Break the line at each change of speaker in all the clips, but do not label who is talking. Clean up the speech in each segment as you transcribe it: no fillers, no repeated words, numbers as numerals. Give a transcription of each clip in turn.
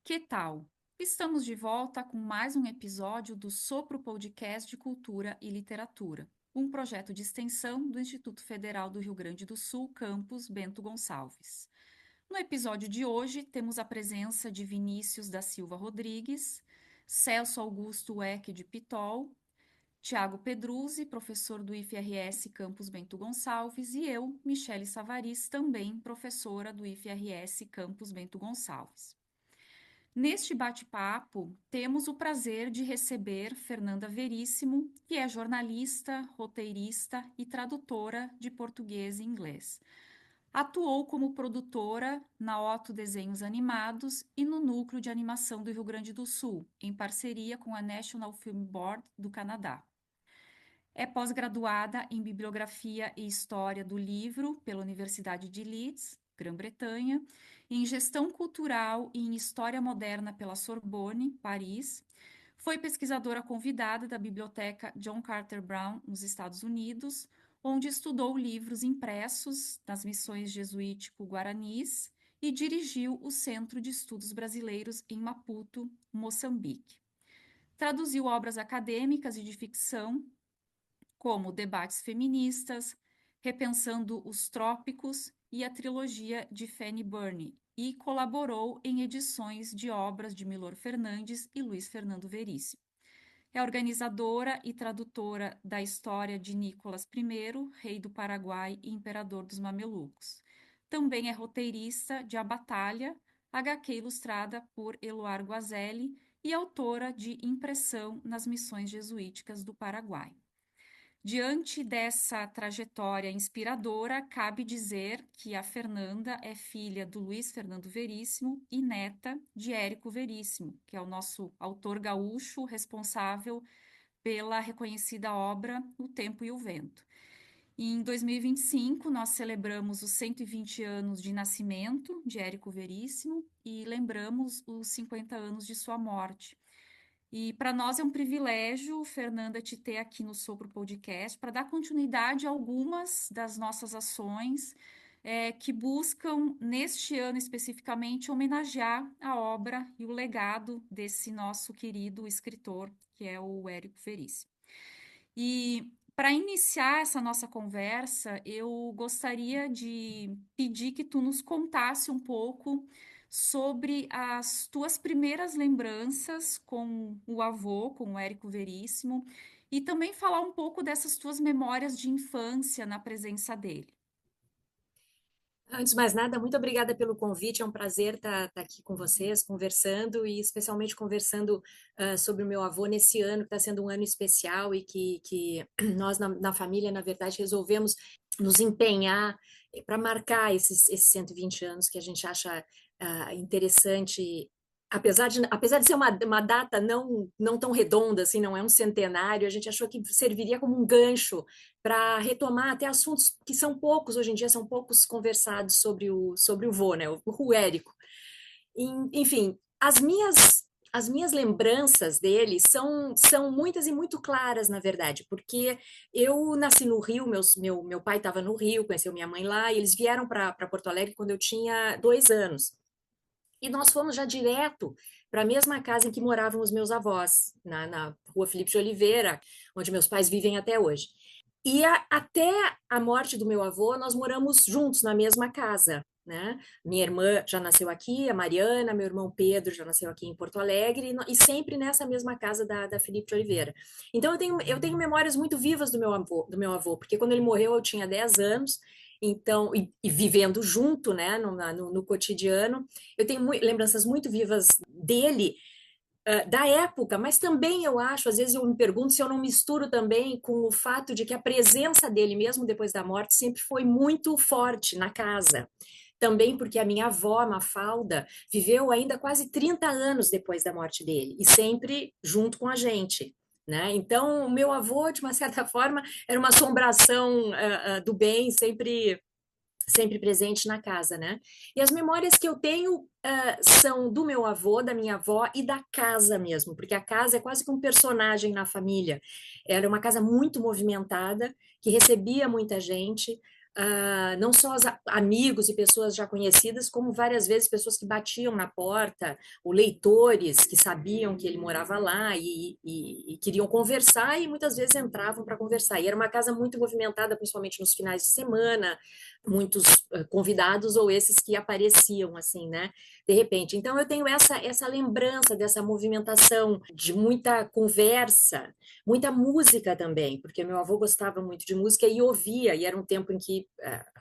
Que tal? Estamos de volta com mais um episódio do Sopro Podcast de Cultura e Literatura, um projeto de extensão do Instituto Federal do Rio Grande do Sul, campus Bento Gonçalves. No episódio de hoje, temos a presença de Vinícius da Silva Rodrigues, Celso Augusto Eck de Pitol, Tiago Pedruzzi, professor do IFRS Campus Bento Gonçalves, e eu, Michele Savaris, também professora do IFRS Campus Bento Gonçalves. Neste bate-papo, temos o prazer de receber Fernanda Veríssimo, que é jornalista, roteirista e tradutora de português e inglês. Atuou como produtora na Otto Desenhos Animados e no Núcleo de Animação do Rio Grande do Sul, em parceria com a National Film Board do Canadá. É pós-graduada em Bibliografia e História do Livro pela Universidade de Leeds, Grã-Bretanha, em Gestão Cultural e em História Moderna pela Sorbonne, Paris. Foi pesquisadora convidada da Biblioteca John Carter Brown, nos Estados Unidos, onde estudou livros impressos nas missões jesuítico-guaranis e dirigiu o Centro de Estudos Brasileiros em Maputo, Moçambique. Traduziu obras acadêmicas e de ficção, como Debates Feministas, Repensando os Trópicos e a trilogia de Fanny Burney, e colaborou em edições de obras de Milor Fernandes e Luiz Fernando Veríssimo. É organizadora e tradutora da história de Nicolas I, rei do Paraguai e imperador dos Mamelucos. Também é roteirista de A Batalha, HQ ilustrada por Eloar Guazelli, e autora de Impressão nas Missões Jesuíticas do Paraguai. Diante dessa trajetória inspiradora, cabe dizer que a Fernanda é filha do Luiz Fernando Veríssimo e neta de Érico Veríssimo, que é o nosso autor gaúcho responsável pela reconhecida obra O Tempo e o Vento. E em 2025, nós celebramos os 120 anos de nascimento de Érico Veríssimo e lembramos os 50 anos de sua morte. E para nós é um privilégio, Fernanda, te ter aqui no Sopro Podcast para dar continuidade a algumas das nossas ações que buscam, neste ano especificamente, homenagear a obra e o legado desse nosso querido escritor, que é o Érico Veríssimo. E para iniciar essa nossa conversa, eu gostaria de pedir que tu nos contasse um pouco sobre as tuas primeiras lembranças com o avô, com o Érico Veríssimo, e também falar um pouco dessas tuas memórias de infância na presença dele.
Antes de mais nada, muito obrigada pelo convite. É um prazer estar aqui com vocês, conversando e especialmente conversando sobre o meu avô nesse ano, que está sendo um ano especial e que nós, na família, na verdade, resolvemos nos empenhar para marcar esses 120 anos que a gente acha interessante. Apesar de ser uma data não tão redonda, assim, não é um centenário, a gente achou que serviria como um gancho para retomar até assuntos que são poucos, hoje em dia são poucos conversados sobre o vô, né, o Érico. Enfim, as minhas lembranças dele são muitas e muito claras, na verdade, porque eu nasci no Rio, meu pai estava no Rio, conheceu minha mãe lá, e eles vieram para Porto Alegre quando eu tinha 2 anos. E nós fomos já direto para a mesma casa em que moravam os meus avós, na Rua Felipe de Oliveira, onde meus pais vivem até hoje. E até a morte do meu avô, nós moramos juntos na mesma casa, né? Minha irmã já nasceu aqui, a Mariana, meu irmão Pedro já nasceu aqui em Porto Alegre, e sempre nessa mesma casa da Felipe de Oliveira. Então eu tenho memórias muito vivas do meu avô, porque quando ele morreu eu tinha 10 anos, então, e vivendo junto, né, no cotidiano, eu tenho lembranças muito vivas dele, da época, mas também eu acho, às vezes eu me pergunto se eu não misturo também com o fato de que a presença dele, mesmo depois da morte, sempre foi muito forte na casa. Também porque a minha avó, a Mafalda, viveu ainda quase 30 anos depois da morte dele, e sempre junto com a gente. Né? Então, o meu avô, de uma certa forma, era uma assombração do bem, sempre presente na casa, né? E as memórias que eu tenho são do meu avô, da minha avó e da casa mesmo, porque a casa é quase que um personagem na família. Era uma casa muito movimentada, que recebia muita gente. não só os amigos e pessoas já conhecidas, como várias vezes pessoas que batiam na porta, ou leitores que sabiam que ele morava lá e queriam conversar e muitas vezes entravam para conversar. E era uma casa muito movimentada, principalmente nos finais de semana, muitos convidados ou esses que apareciam assim, né? De repente. Então eu tenho essa lembrança dessa movimentação, de muita conversa, muita música também, porque meu avô gostava muito de música e ouvia, e era um tempo em que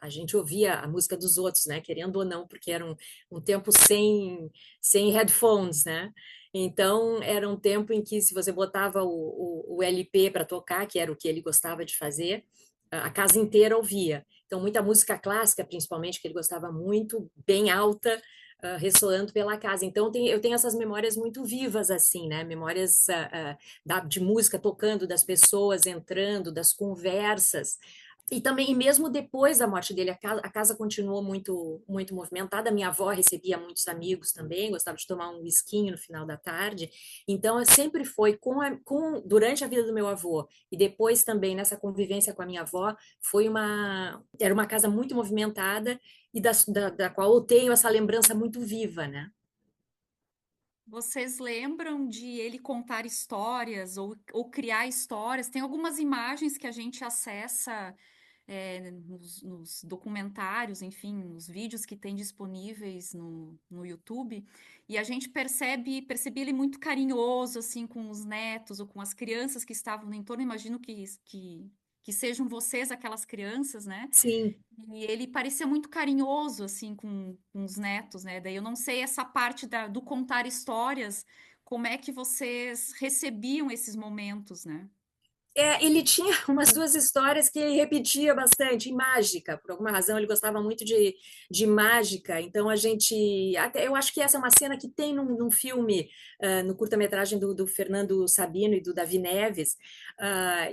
a gente ouvia a música dos outros, né, querendo ou não, porque era um tempo sem headphones, né? Então, era um tempo em que, se você botava o LP para tocar, que era o que ele gostava de fazer, a casa inteira ouvia. Então, muita música clássica, principalmente, que ele gostava muito, bem alta, ressoando pela casa. Então, eu tenho essas memórias muito vivas, assim, né? Memórias de música tocando, das pessoas entrando, das conversas. E também, e mesmo depois da morte dele, a casa continuou muito movimentada. Minha avó recebia muitos amigos também, gostava de tomar um whisky no final da tarde. Então, sempre foi durante a vida do meu avô e depois também nessa convivência com a minha avó, era uma casa muito movimentada e da qual eu tenho essa lembrança muito viva, né?
Vocês lembram de ele contar histórias ou criar histórias? Tem algumas imagens que a gente acessa nos documentários, enfim, nos vídeos que tem disponíveis no YouTube, e a gente percebe ele muito carinhoso, assim, com os netos ou com as crianças que estavam no entorno. Imagino que sejam vocês aquelas crianças, né?
Sim.
E ele parecia muito carinhoso, assim, com os netos, né? Daí eu não sei essa parte do contar histórias, como é que vocês recebiam esses momentos, né?
Ele tinha umas duas histórias que ele repetia bastante, e mágica, por alguma razão ele gostava muito de mágica, então a gente, eu acho que essa é uma cena que tem num filme, no curta-metragem do Fernando Sabino e do Davi Neves,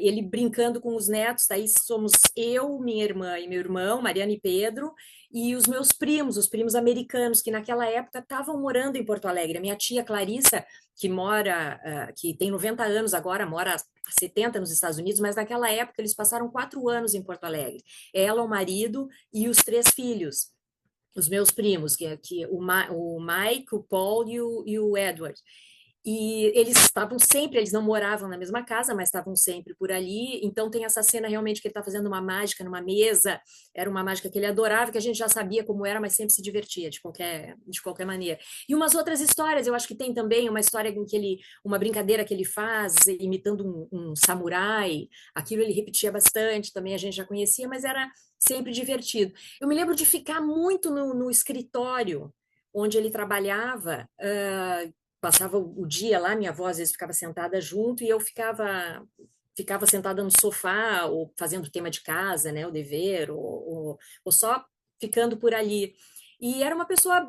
ele brincando com os netos, daí somos eu, minha irmã e meu irmão, Mariana e Pedro, e os meus primos, os primos americanos, que naquela época estavam morando em Porto Alegre, a minha tia Clarissa, que tem 90 anos agora, mora 70 nos Estados Unidos, mas naquela época eles passaram 4 anos em Porto Alegre. Ela, o marido e os 3 filhos, os meus primos, o Mike, o Paul e o Edward. E eles não moravam na mesma casa, mas estavam sempre por ali. Então tem essa cena realmente que ele está fazendo uma mágica numa mesa, era uma mágica que ele adorava, que a gente já sabia como era, mas sempre se divertia de qualquer maneira. E umas outras histórias, eu acho que tem também uma história em que uma brincadeira que ele faz imitando um samurai, aquilo ele repetia bastante, também a gente já conhecia, mas era sempre divertido. Eu me lembro de ficar muito no escritório onde ele trabalhava, passava o dia lá, minha avó às vezes ficava sentada junto e eu ficava sentada no sofá ou fazendo tema de casa, né, o dever, ou só ficando por ali. E era uma pessoa,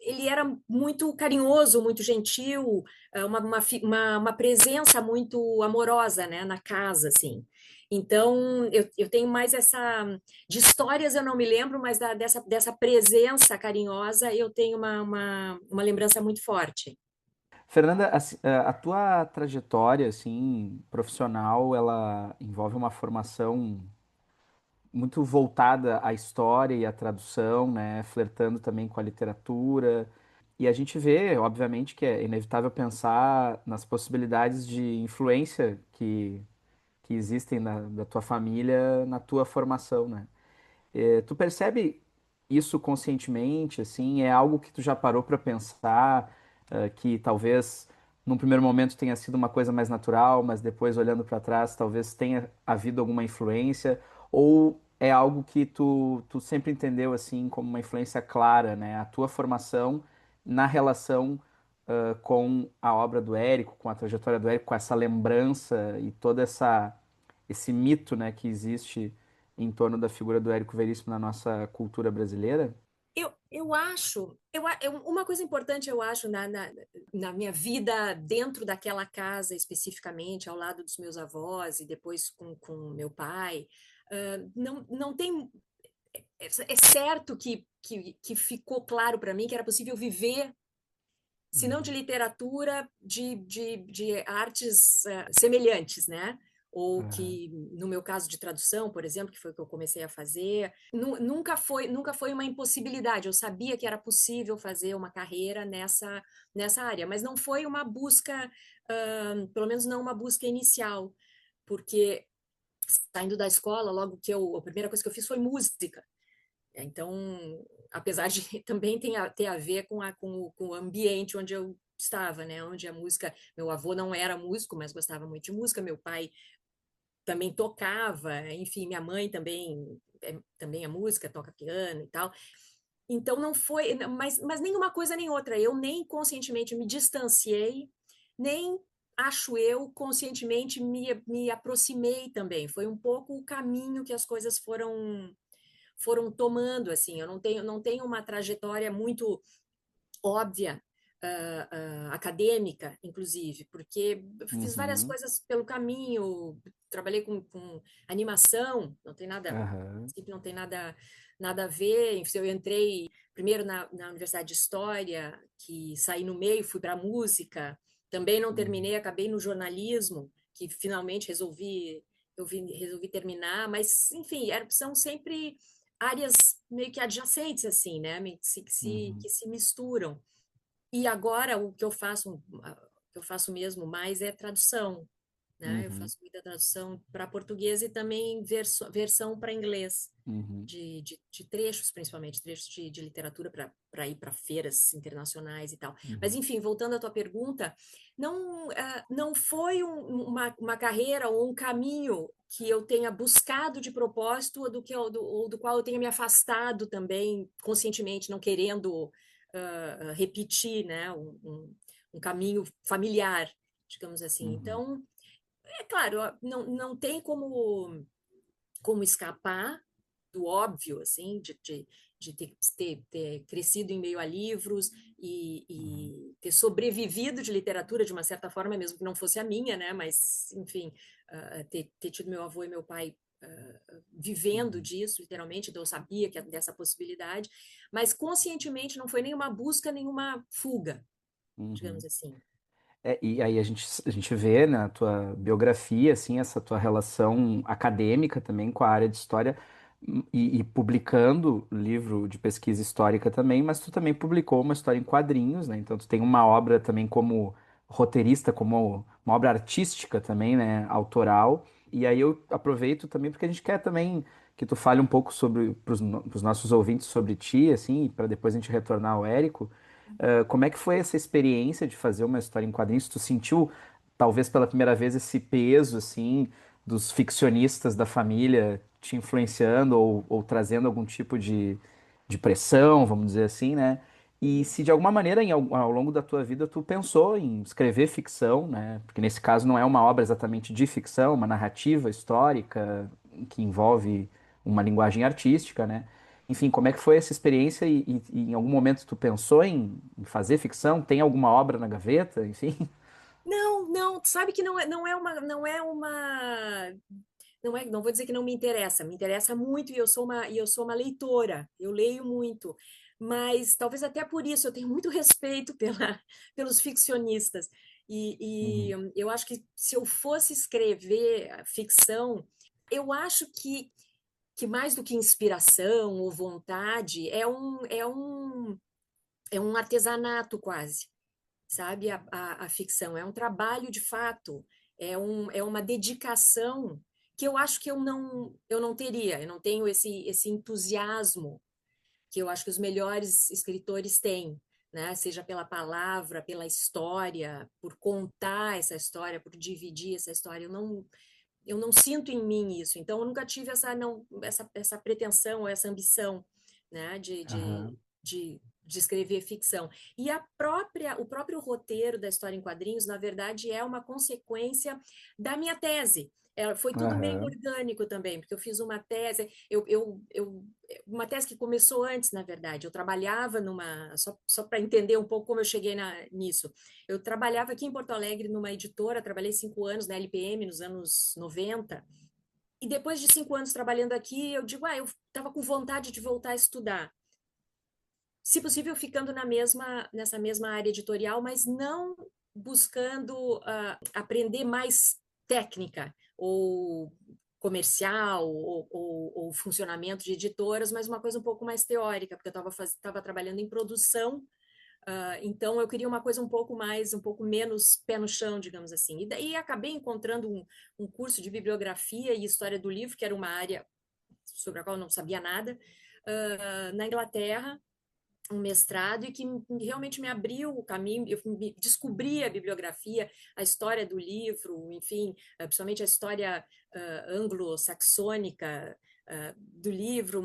ele era muito carinhoso, muito gentil, uma presença muito amorosa, né, na casa, assim. Então, eu tenho mais de histórias eu não me lembro, mas dessa presença carinhosa eu tenho uma lembrança muito forte.
Fernanda, a tua trajetória assim profissional, ela envolve uma formação muito voltada à história e à tradução, né, flertando também com a literatura. E a gente vê, obviamente, que é inevitável pensar nas possibilidades de influência que existem da tua família na tua formação, né? Tu percebe isso conscientemente, assim? É algo que tu já parou para pensar, que talvez num primeiro momento tenha sido uma coisa mais natural, mas depois olhando para trás talvez tenha havido alguma influência? Ou é algo que tu sempre entendeu assim como uma influência clara, né? A tua formação na relação com a obra do Érico, com a trajetória do Érico, com essa lembrança e toda esse mito, né, que existe em torno da figura do Érico Veríssimo na nossa cultura brasileira?
Eu acho, uma coisa importante eu acho na minha vida dentro daquela casa especificamente, ao lado dos meus avós e depois com meu pai, não tem, é certo que ficou claro para mim que era possível viver, se não de
Uhum.
literatura, de artes semelhantes, né? ou
Aham.
que, no meu caso de tradução, por exemplo, que foi o que eu comecei a fazer, nunca foi uma impossibilidade. Eu sabia que era possível fazer uma carreira nessa área, mas não foi uma busca, pelo menos não uma busca inicial, porque saindo da escola, logo que a primeira coisa que eu fiz foi música. Então, apesar de também ter a ver com o ambiente onde eu estava, né? Onde a música, meu avô não era músico, mas gostava muito de música, meu pai também tocava, enfim, minha mãe também é música, toca piano e tal. Então não foi, mas nem uma coisa nem outra. Eu nem conscientemente me distanciei, nem acho eu conscientemente me aproximei também. Foi um pouco o caminho que as coisas foram tomando, assim. Eu não tenho uma trajetória muito óbvia, acadêmica, inclusive, porque eu fiz várias
Uhum.
coisas pelo caminho, trabalhei com animação, não tem nada,
Aham.
não tem nada a ver. Eu entrei primeiro na Universidade de História, que saí no meio, fui para música, também não
Uhum.
terminei, acabei no jornalismo, que finalmente resolvi terminar, mas, enfim, são sempre áreas meio que adjacentes, assim, né,
Uhum.
que se misturam. E agora o que eu faço mesmo mais é tradução, né? Eu
Uhum.
faço muita tradução para português e também versão para inglês,
Uhum.
de trechos, principalmente, trechos de literatura para ir para feiras internacionais e tal. Mas,
Uhum.
enfim, voltando à tua pergunta, não foi uma carreira ou um caminho que eu tenha buscado de propósito ou do qual eu tenha me afastado também conscientemente, não querendo repetir, né, um caminho familiar, digamos assim.
Uhum.
Então, é claro, não tem como escapar do óbvio, assim, de ter crescido em meio a livros
Uhum.
e ter sobrevivido de literatura de uma certa forma, mesmo que não fosse a minha, né? Mas, enfim, ter tido meu avô e meu pai vivendo
Uhum.
disso, literalmente, então eu sabia dessa possibilidade, mas conscientemente não foi nenhuma busca, nenhuma fuga,
Uhum.
digamos assim.
E aí a gente vê na tua biografia, assim, essa tua relação acadêmica também com a área de história e publicando livro de pesquisa histórica também, mas tu também publicou uma história em quadrinhos, né? Então tu tem uma obra também como roteirista, como uma obra artística também, né? Autoral. E aí eu aproveito também porque a gente quer também que tu fale um pouco sobre para os nossos ouvintes sobre ti, assim, para depois a gente retornar ao Érico. Como é que foi essa experiência de fazer uma história em quadrinhos? Tu sentiu, talvez pela primeira vez, esse peso, assim, dos ficcionistas da família te influenciando ou trazendo algum tipo de pressão, vamos dizer assim, né? E se de alguma maneira, ao longo da tua vida, tu pensou em escrever ficção, né? Porque nesse caso não é uma obra exatamente de ficção, uma narrativa histórica que envolve uma linguagem artística, né? Enfim, como é que foi essa experiência e em algum momento tu pensou em fazer ficção? Tem alguma obra na gaveta? Enfim.
Não, tu sabe que não vou dizer que não me interessa muito e eu sou uma leitora, eu leio muito, mas talvez até por isso eu tenho muito respeito pelos ficcionistas. E
Uhum.
eu acho que se eu fosse escrever ficção, eu acho que mais do que inspiração ou vontade, é um artesanato quase, sabe? A ficção é um trabalho de fato, é uma dedicação que eu acho que eu não teria, eu não tenho esse entusiasmo que eu acho que os melhores escritores têm, né? Seja pela palavra, pela história, por contar essa história, por dividir essa história. Eu não sinto em mim isso, então eu nunca tive essa pretensão, essa ambição, né,
Aham.
de escrever ficção. E o próprio roteiro da história em quadrinhos, na verdade, é uma consequência da minha tese. Foi tudo meio
Aham.
orgânico também, porque eu fiz uma tese, uma tese que começou antes, na verdade. Eu trabalhava só para entender um pouco como eu cheguei nisso. Eu trabalhava aqui em Porto Alegre numa editora, trabalhei 5 anos na LPM nos anos 90, e depois de 5 anos trabalhando aqui, eu digo, eu estava com vontade de voltar a estudar. Se possível, ficando nessa mesma área editorial, mas não buscando aprender mais técnica, ou comercial ou funcionamento de editoras, mas uma coisa um pouco mais teórica, porque eu estava trabalhando em produção. Então eu queria uma coisa um pouco menos pé no chão, digamos assim. E daí acabei encontrando um curso de bibliografia e história do livro, que era uma área sobre a qual eu não sabia nada, na Inglaterra, um mestrado, e que realmente me abriu o caminho. Eu descobri a bibliografia, a história do livro, enfim, principalmente a história anglo-saxônica do livro,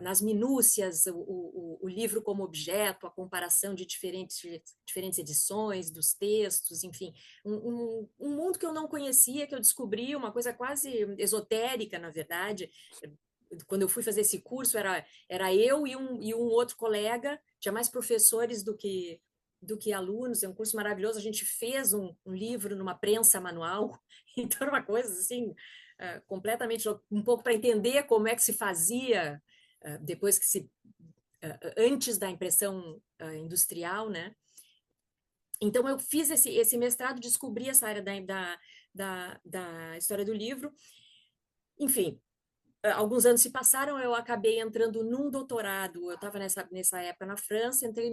nas minúcias, o livro como objeto, a comparação de diferentes edições dos textos, enfim, um mundo que eu não conhecia, que eu descobri, uma coisa quase esotérica, na verdade. Quando eu fui fazer esse curso, era eu e um outro colega, tinha mais professores do que alunos, é um curso maravilhoso. A gente fez um livro numa prensa manual, então era uma coisa assim, completamente, um pouco para entender como é que se fazia, depois que antes da impressão industrial, né? Então eu fiz esse mestrado, descobri essa área da história do livro. Enfim, alguns anos se passaram, eu acabei entrando num doutorado. Eu estava nessa época na França, entrei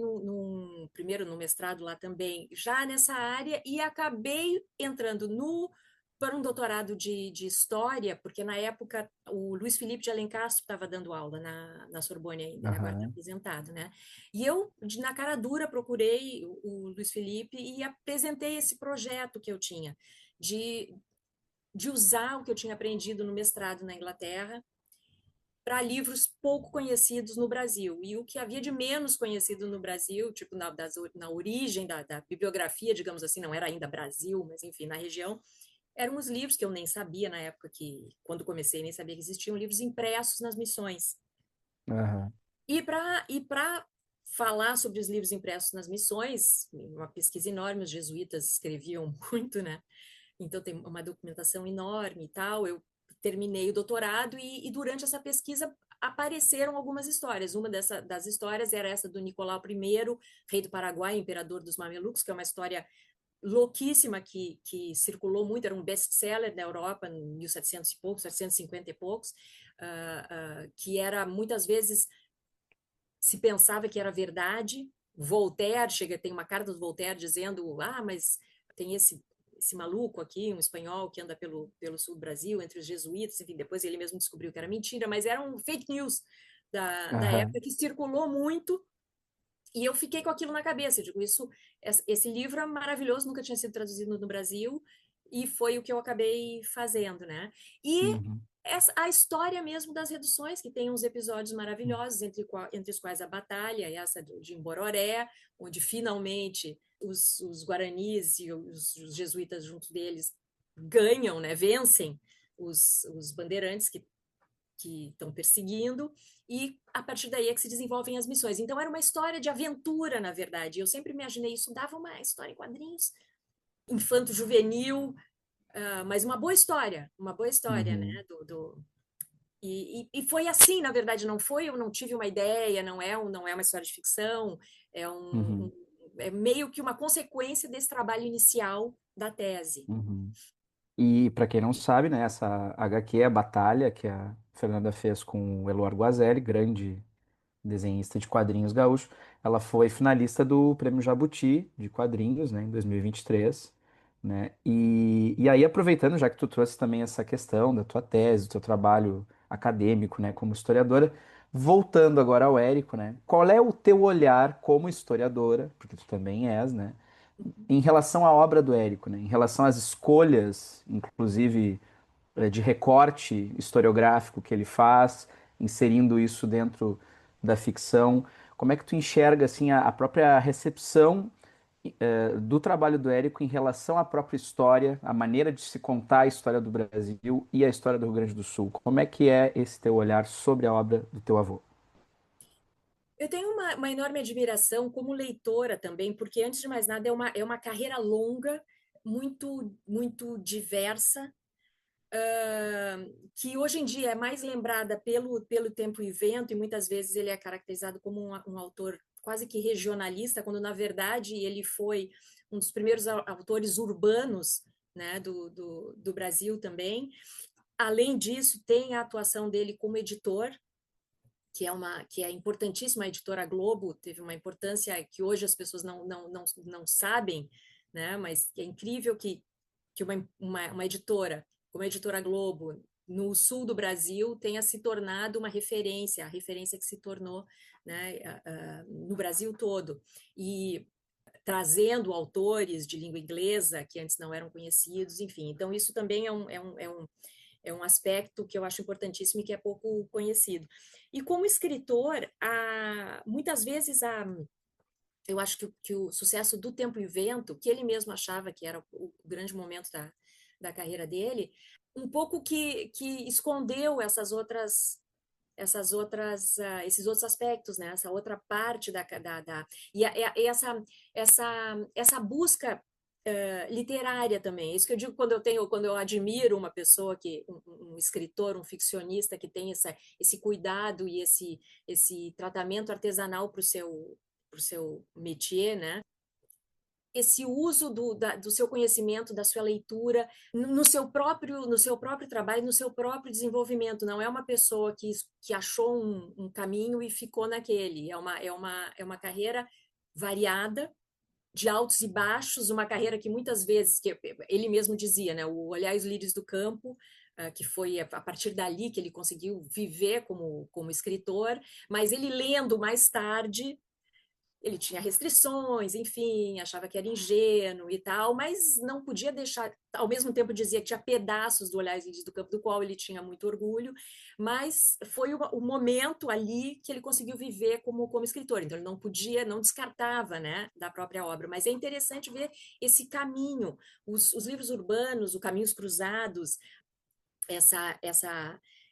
primeiro no mestrado lá também, já nessa área, e acabei entrando para um doutorado de história, porque na época o Luiz Felipe de Alencastro estava dando aula na Sorbonne ainda, ele agora está
Aham.
aposentado, né? E eu, na cara dura, procurei o Luiz Felipe e apresentei esse projeto que eu tinha de usar o que eu tinha aprendido no mestrado na Inglaterra para livros pouco conhecidos no Brasil. E o que havia de menos conhecido no Brasil, tipo na origem da bibliografia, digamos assim, não era ainda Brasil, mas enfim, na região, eram os livros que eu nem sabia na época quando comecei, nem sabia que existiam livros impressos nas missões.
Aham.
E para falar sobre os livros impressos nas missões, uma pesquisa enorme, os jesuítas escreviam muito, né? Então tem uma documentação enorme e tal. Eu terminei o doutorado e durante essa pesquisa apareceram algumas histórias. Uma das histórias era essa do Nicolau I, rei do Paraguai, imperador dos Mamelucos, que é uma história louquíssima que circulou muito, era um best-seller na Europa em 1700 e poucos, 750 e poucos, que era muitas vezes se pensava que era verdade. Voltaire tem uma carta do Voltaire dizendo: mas tem esse maluco aqui, um espanhol que anda pelo sul do Brasil, entre os jesuítas, enfim, depois ele mesmo descobriu que era mentira, mas era um fake news da
Aham.
época que circulou muito, e eu fiquei com aquilo na cabeça. Eu digo, esse livro é maravilhoso, nunca tinha sido traduzido no Brasil, e foi o que eu acabei fazendo, né? E
Uhum.
a história mesmo das reduções, que tem uns episódios maravilhosos, entre os quais a batalha, essa de Imbororé, onde finalmente os guaranis e os jesuítas junto deles ganham, né? Vencem os bandeirantes que estão perseguindo, e a partir daí é que se desenvolvem as missões. Então era uma história de aventura, na verdade. Eu sempre imaginei isso, dava uma história em quadrinhos, infanto-juvenil, mas uma boa história,
Uhum.
né? E foi assim, na verdade, eu não tive uma ideia, não é uma história de ficção,
Uhum.
é meio que uma consequência desse trabalho inicial da tese.
Uhum. E para quem não sabe, né, essa HQ é a Batalha, que a Fernanda fez com o Eloy Guazelli, grande desenhista de quadrinhos gaúcho. Ela foi finalista do Prêmio Jabuti de quadrinhos, né, em 2023, né? E aí, aproveitando, já que tu trouxe também essa questão da tua tese, do teu trabalho acadêmico, né, como historiadora, voltando agora ao Érico, né? Qual é o teu olhar como historiadora, porque tu também és, né? Em relação à obra do Érico, né? Em relação às escolhas, inclusive de recorte historiográfico que ele faz, inserindo isso dentro da ficção. Como é que tu enxerga assim a própria recepção do trabalho do Érico em relação à própria história, a maneira de se contar a história do Brasil e a história do Rio Grande do Sul? Como é que é esse teu olhar sobre a obra do teu avô?
Eu tenho uma enorme admiração como leitora também, porque, antes de mais nada, é uma carreira longa, muito diversa, que hoje em dia é mais lembrada pelo Tempo e Vento, e muitas vezes ele é caracterizado como um autor quase que regionalista, quando, na verdade, ele foi um dos primeiros autores urbanos né, do Brasil também. Além disso, tem a atuação dele como editor, que é importantíssima. A editora Globo teve uma importância que hoje as pessoas não sabem, né? Mas é incrível que uma editora como a editora Globo no sul do Brasil tenha se tornado uma referência, a referência que se tornou, né, no Brasil todo, e trazendo autores de língua inglesa que antes não eram conhecidos, enfim. Então isso também é um aspecto que eu acho importantíssimo e que é pouco conhecido. E como escritor, muitas vezes eu acho que o sucesso do Tempo e Vento, que ele mesmo achava que era o grande momento da carreira dele, um pouco que escondeu esses outros aspectos, né? Essa outra parte e essa busca literária também. É isso que eu digo quando eu admiro uma pessoa um escritor, um ficcionista que tem esse cuidado e esse tratamento artesanal para o seu métier, né? Esse uso do seu conhecimento, da sua leitura, no seu próprio trabalho, no seu próprio desenvolvimento. Não é uma pessoa que achou um caminho e ficou naquele. É uma carreira variada, de altos e baixos, uma carreira que muitas vezes, que ele mesmo dizia, né, o Olhar os Lírios do Campo, que foi a partir dali que ele conseguiu viver como escritor, mas ele lendo mais tarde, ele tinha restrições, enfim, achava que era ingênuo e tal, mas não podia deixar, ao mesmo tempo dizia que tinha pedaços do Olhar os Lírios do Campo, do qual ele tinha muito orgulho, mas foi o momento ali que ele conseguiu viver como escritor, então ele não podia, não descartava, né, da própria obra, mas é interessante ver esse caminho, os livros urbanos, o Caminhos Cruzados,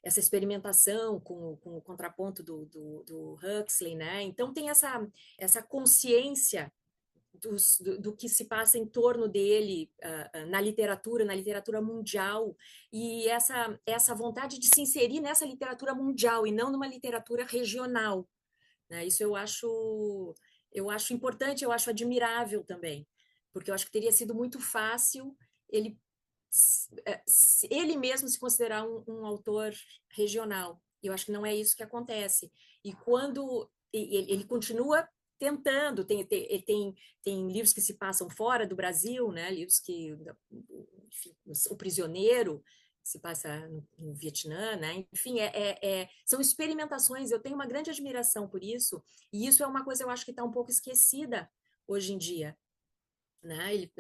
essa experimentação com o contraponto do Huxley, né? Então tem essa consciência do que se passa em torno dele na literatura mundial, e essa vontade de se inserir nessa literatura mundial e não numa literatura regional, né? Isso eu acho importante, eu acho admirável também, porque eu acho que teria sido muito fácil ele ele mesmo se considerar um autor regional. Eu acho que não é isso que acontece. E quando ele continua tentando, tem livros que se passam fora do Brasil, né? Livros enfim, O Prisioneiro, que se passa no Vietnã, né? Enfim, são experimentações. Eu tenho uma grande admiração por isso, e isso é uma coisa eu acho que está um pouco esquecida hoje em dia, né? Ele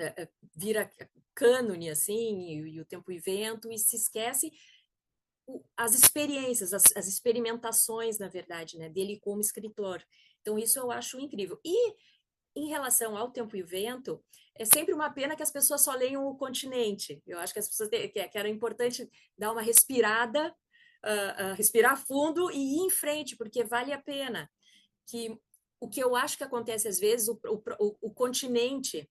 vira cânone assim, e o Tempo e Vento, e se esquece as experiências, as experimentações, na verdade, né, dele como escritor. Então isso eu acho incrível. E em relação ao Tempo e Vento, é sempre uma pena que as pessoas só leiam O Continente. Eu acho que as pessoas que era importante dar uma respirada, respirar fundo e ir em frente, porque vale a pena. Que o que eu acho que acontece às vezes, o continente,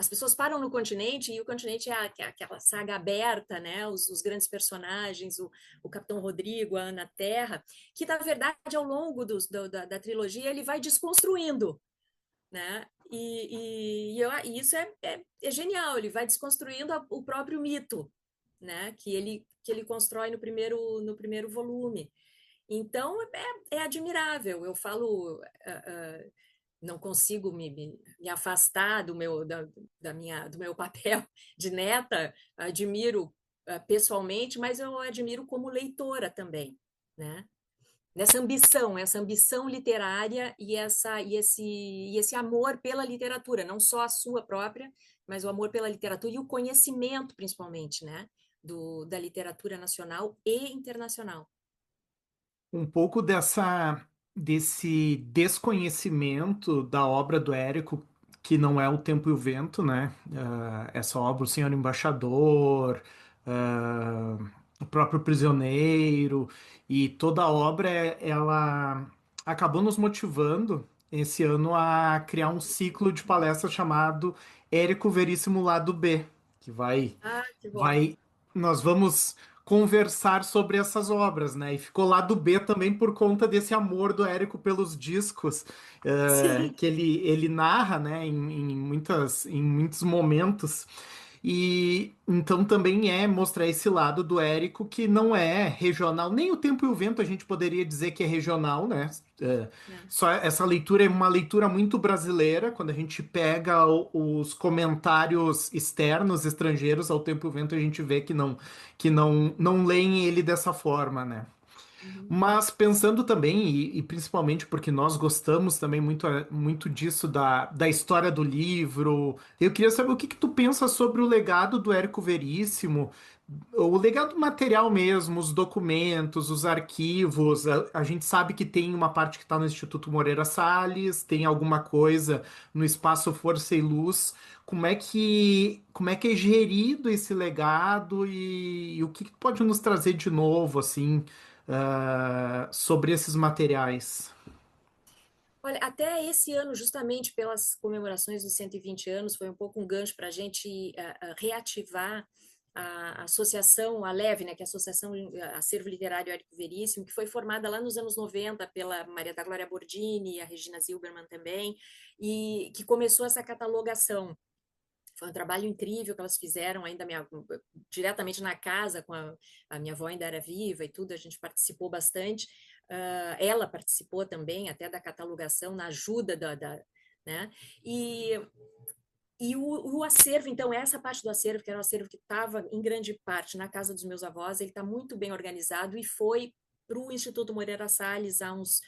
as pessoas param no continente, e o continente é aquela saga aberta, né? Os grandes personagens, o Capitão Rodrigo, a Ana Terra, que na verdade ao longo da trilogia ele vai desconstruindo, né? E isso é genial, ele vai desconstruindo o próprio mito, né? Que ele constrói no primeiro volume. Então é admirável. Eu falo, não consigo me afastar do meu papel de neta, admiro pessoalmente, mas eu admiro como leitora também, né? Essa ambição literária e esse amor pela literatura, não só a sua própria, mas o amor pela literatura e o conhecimento, principalmente, né? Da literatura nacional e internacional.
Um pouco desse desconhecimento da obra do Érico, que não é O Tempo e o Vento, né? Essa obra, O Senhor Embaixador, O próprio Prisioneiro, e toda a obra, ela acabou nos motivando esse ano a criar um ciclo de palestras chamado Érico Veríssimo Lado B, que
Ah, que bom.
vai, nós vamos conversar sobre essas obras, né? E ficou Lado B também por conta desse amor do Érico pelos discos,
Sim.
que ele narra, né, em muitos momentos. E então também é mostrar esse lado do Érico que não é regional, nem o Tempo e o Vento a gente poderia dizer que é regional, né?
É.
Só essa leitura é uma leitura muito brasileira, quando a gente pega os comentários externos, estrangeiros ao Tempo e o Vento, a gente vê que não leem ele dessa forma, né?
Uhum.
Mas pensando também, e principalmente porque nós gostamos também muito disso da história do livro, eu queria saber o que que tu pensa sobre o legado do Érico Veríssimo, o legado material mesmo, os documentos, os arquivos. A gente sabe que tem uma parte que está no Instituto Moreira Salles, tem alguma coisa no Espaço Força e Luz. Como é que é gerido esse legado e o que que pode nos trazer de novo, assim, sobre esses materiais?
Olha, até esse ano, justamente pelas comemorações dos 120 anos, foi um pouco um gancho para a gente reativar a associação, a LEV, né, que é a Associação Acervo Literário Érico Veríssimo, que foi formada lá nos anos 90 pela Maria da Glória Bordini, a Regina Zilberman também, e que começou essa catalogação. Foi um trabalho incrível que elas fizeram, ainda diretamente na casa, a minha avó ainda era viva e tudo, a gente participou bastante. Ela participou também até da catalogação, na ajuda né? E, o acervo, então, essa parte do acervo, que era um acervo que estava em grande parte na casa dos meus avós, ele está muito bem organizado e foi para o Instituto Moreira Salles há uns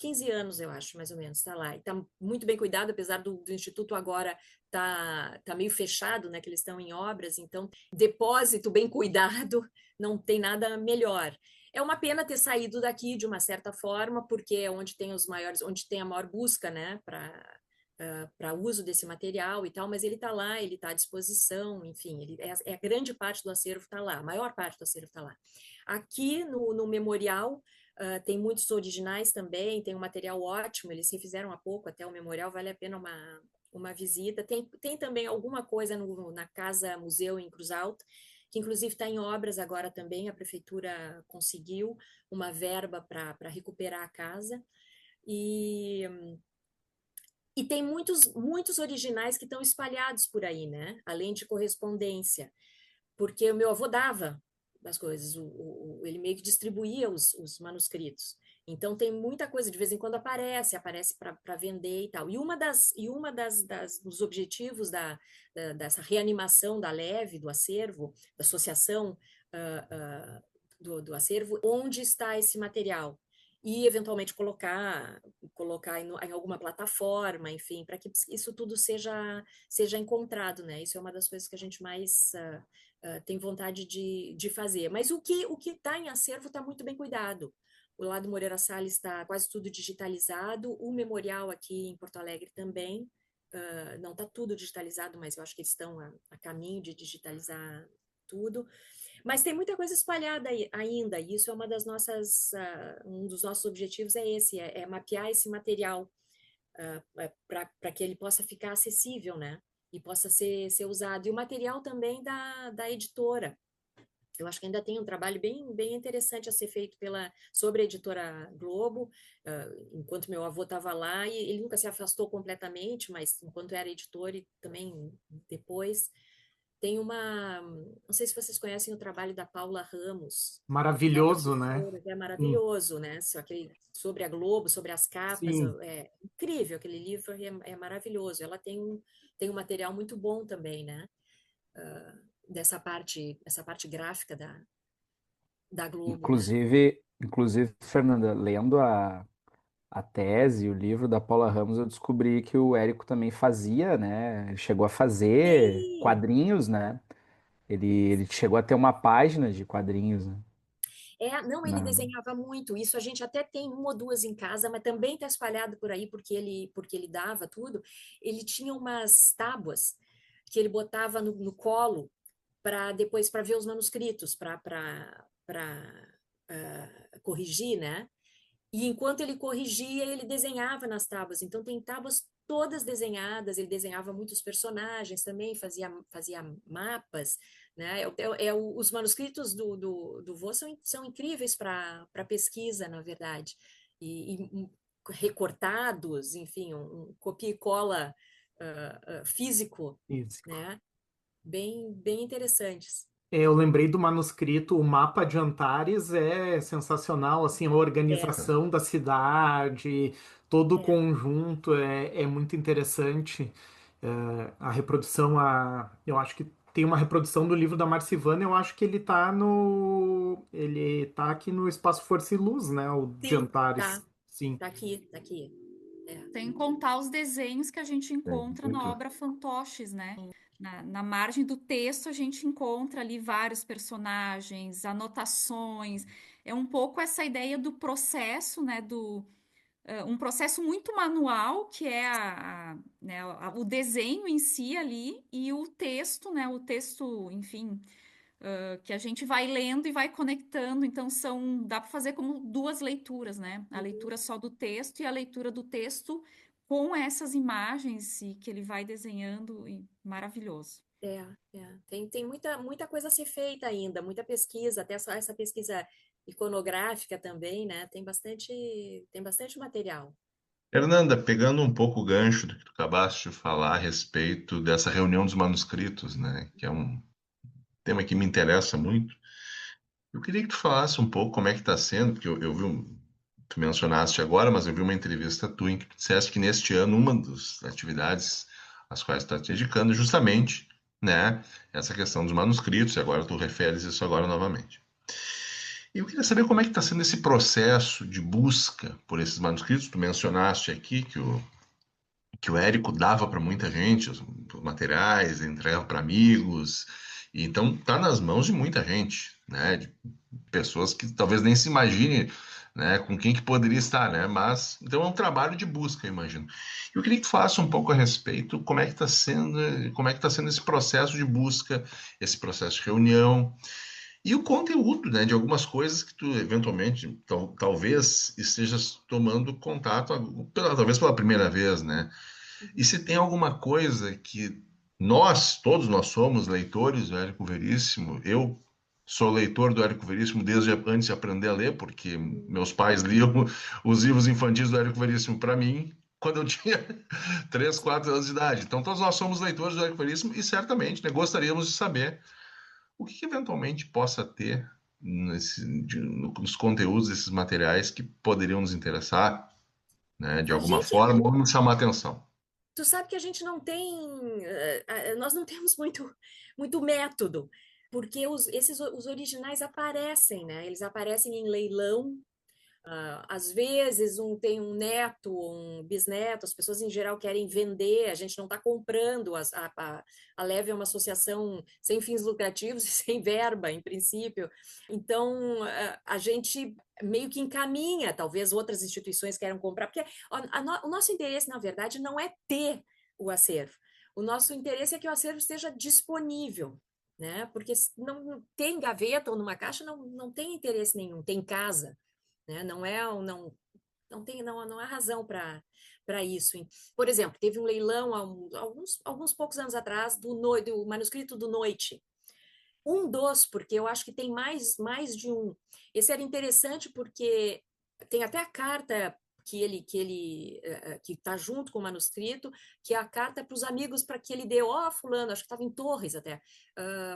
15 anos, eu acho, mais ou menos, está lá. E está muito bem cuidado, apesar do Instituto agora tá meio fechado, né, que eles estão em obras, então, depósito bem cuidado, não tem nada melhor. É uma pena ter saído daqui de uma certa forma, porque é onde tem onde tem a maior busca, né, para uso desse material e tal, mas ele está lá, ele está à disposição, enfim, a grande parte do acervo está lá, a maior parte do acervo está lá. Aqui no memorial tem muitos originais também, tem um material ótimo, eles refizeram há pouco até o memorial, vale a pena uma visita. Tem também alguma coisa na Casa Museu em Cruz Alta, que inclusive está em obras agora também, a prefeitura conseguiu uma verba para recuperar a casa, e tem muitos originais que estão espalhados por aí, né? Além de correspondência, porque o meu avô dava as coisas, ele meio que distribuía os manuscritos. Então tem muita coisa, de vez em quando aparece para vender e tal. E dos objetivos dessa reanimação da Leve, do acervo, da associação do acervo, onde está esse material? E eventualmente colocar em alguma plataforma, enfim, para que isso tudo seja encontrado, né? Isso é uma das coisas que a gente mais tem vontade de fazer. Mas o que está em acervo está muito bem cuidado. O lado Moreira Salles está quase tudo digitalizado, o memorial aqui em Porto Alegre também. Não está tudo digitalizado, mas eu acho que eles estão a caminho de digitalizar tudo. Mas tem muita coisa espalhada ainda, e isso é um dos nossos objetivos é esse, é mapear esse material para que ele possa ficar acessível, né? E possa ser usado. E o material também da editora. Eu acho que ainda tem um trabalho bem interessante a ser feito sobre a editora Globo, enquanto meu avô estava lá, e ele nunca se afastou completamente, mas enquanto era editor e também depois. Tem não sei se vocês conhecem o trabalho da Paula Ramos, Paula
Maravilhoso, né?
Teixeira, que é
Hum,
maravilhoso, né? Sobre a Globo, sobre as capas,
sim.
é incrível, aquele livro é maravilhoso. Ela tem um material muito bom também, né? Essa parte gráfica da Globo, né?
Inclusive, Fernanda, lendo a tese, o livro da Paula Ramos, eu descobri que o Érico também fazia, né? Ele chegou a fazer
Sim!
quadrinhos, né? Ele chegou a ter uma página de quadrinhos, né?
Não, ele
Na-
desenhava muito. Isso a gente até tem uma ou duas em casa, mas também está espalhado por aí porque ele dava tudo. Ele tinha umas tábuas que ele botava no colo para ver os manuscritos, para corrigir, né? E enquanto ele corrigia, ele desenhava nas tábuas. Então, tem tábuas todas desenhadas. Ele desenhava muitos personagens também, fazia mapas. Né? Os manuscritos do Vô são incríveis para pesquisa, na verdade. Recortados, enfim, copia e cola físico,
Físico.
né? bem interessantes.
Eu lembrei do manuscrito, o mapa de Antares é sensacional, assim, a
É,
organização da cidade, todo o
é.
conjunto é muito interessante. A reprodução, eu acho que tem uma reprodução do livro da Marcivana, eu acho que ele tá aqui no Espaço Força e Luz, né, o de
Sim,
Antares,
tá,
sim.
tá aqui. É.
Sem contar os desenhos que a gente
É,
encontra na
muito.
obra Fantoches, né? Na margem do texto, a gente encontra ali vários personagens, anotações. É um pouco essa ideia do processo, né? Um processo muito manual, que é né, o desenho em si ali, e o texto, né? O texto, enfim, que a gente vai lendo e vai conectando. Então, dá para fazer como duas leituras, né? A leitura só do texto e a leitura do texto com essas imagens que ele vai desenhando. E maravilhoso.
É, tem muita coisa a ser feita ainda, muita pesquisa, até essa pesquisa iconográfica também, né? Tem bastante material.
Fernanda, pegando um pouco o gancho do que tu acabaste de falar a respeito dessa reunião dos manuscritos, né, que é um tema que me interessa muito, eu queria que tu falasse um pouco como é que está sendo, porque eu vi tu mencionaste agora, mas eu vi uma entrevista tua em que tu disseste que neste ano uma das atividades às quais tu está te dedicando é justamente, né, essa questão dos manuscritos, e agora tu referes isso agora novamente. E eu queria saber como é que está sendo esse processo de busca por esses manuscritos. Tu mencionaste aqui que o Érico dava para muita gente os materiais, entregava para amigos. E então está nas mãos de muita gente, né? De pessoas que talvez nem se imagine, né, com quem que poderia estar, né? Mas então é um trabalho de busca, eu imagino. Eu queria que tu falasse um pouco a respeito como é que está sendo esse processo de busca, esse processo de reunião e o conteúdo, né, de algumas coisas que tu eventualmente talvez estejas tomando contato, talvez pela primeira vez, né? E se tem alguma coisa que todos nós somos leitores do Érico Veríssimo, eu sou leitor do Érico Veríssimo desde antes de aprender a ler, porque meus pais liam os livros infantis do Érico Veríssimo para mim quando eu tinha 3, 4 anos de idade. Então todos nós somos leitores do Érico Veríssimo e certamente, né, gostaríamos de saber o que eventualmente possa ter nos conteúdos desses materiais que poderiam nos interessar, né, de
A
alguma
gente,
forma ou nos chamar a atenção.
tu sabe que a gente não tem, nós não temos muito método, porque os originais aparecem, né? Eles aparecem em leilão. Às vezes tem um neto, um bisneto, as pessoas em geral querem vender, a gente não está comprando, a Leve é uma associação sem fins lucrativos e sem verba, em princípio, então a gente meio que encaminha, talvez outras instituições queiram comprar, porque o nosso interesse, na verdade, não é ter o acervo, o nosso interesse é que o acervo esteja disponível, né? Porque não tem gaveta ou numa caixa, não tem interesse nenhum, tem casa, né? Não há razão para isso. Por exemplo, teve um leilão há alguns poucos anos atrás do manuscrito do Noite. Porque eu acho que tem mais de um. Esse era interessante porque tem até a carta que está junto com o manuscrito, que é a carta para os amigos para que ele deu, fulano, acho que estava em Torres até,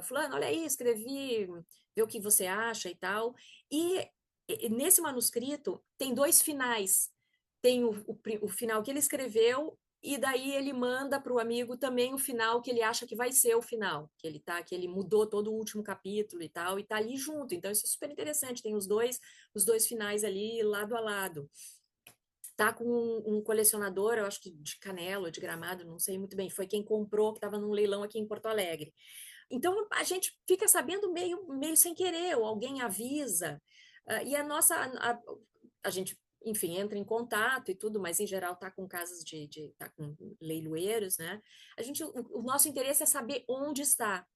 fulano, olha aí, escrevi, vê o que você acha e tal. E nesse manuscrito tem dois finais. Tem o final que ele escreveu e daí ele manda para o amigo também o final que ele acha que vai ser o final, que ele mudou todo o último capítulo e tal, e tá ali junto. Então isso é super interessante, tem os dois finais ali lado a lado. Tá com um colecionador, eu acho que de Canela, de Gramado, não sei muito bem, foi quem comprou, que estava num leilão aqui em Porto Alegre. Então a gente fica sabendo meio sem querer, ou alguém avisa, e a gente, enfim, entra em contato e tudo, mas em geral está com casas tá com leiloeiros, né? O nosso interesse é saber onde está,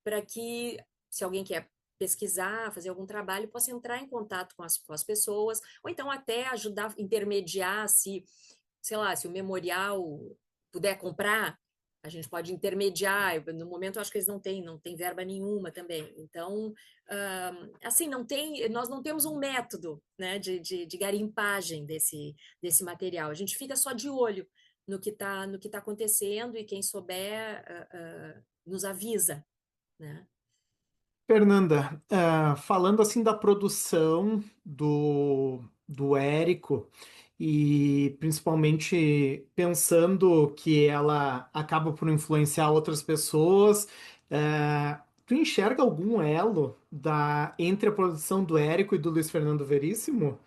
para que, se alguém quer pesquisar, fazer algum trabalho, possa entrar em contato com as pessoas, ou então até ajudar, intermediar, sei lá, se o memorial puder comprar, a gente pode intermediar. No momento, eu acho que eles não têm verba nenhuma também. Então, assim, nós não temos um método, né, de garimpagem desse material. A gente fica só de olho no que tá acontecendo, e quem souber nos avisa, né?
Fernanda, falando assim da produção do Érico, e principalmente pensando que ela acaba por influenciar outras pessoas, tu enxerga algum elo entre a produção do Érico e do Luiz Fernando Veríssimo?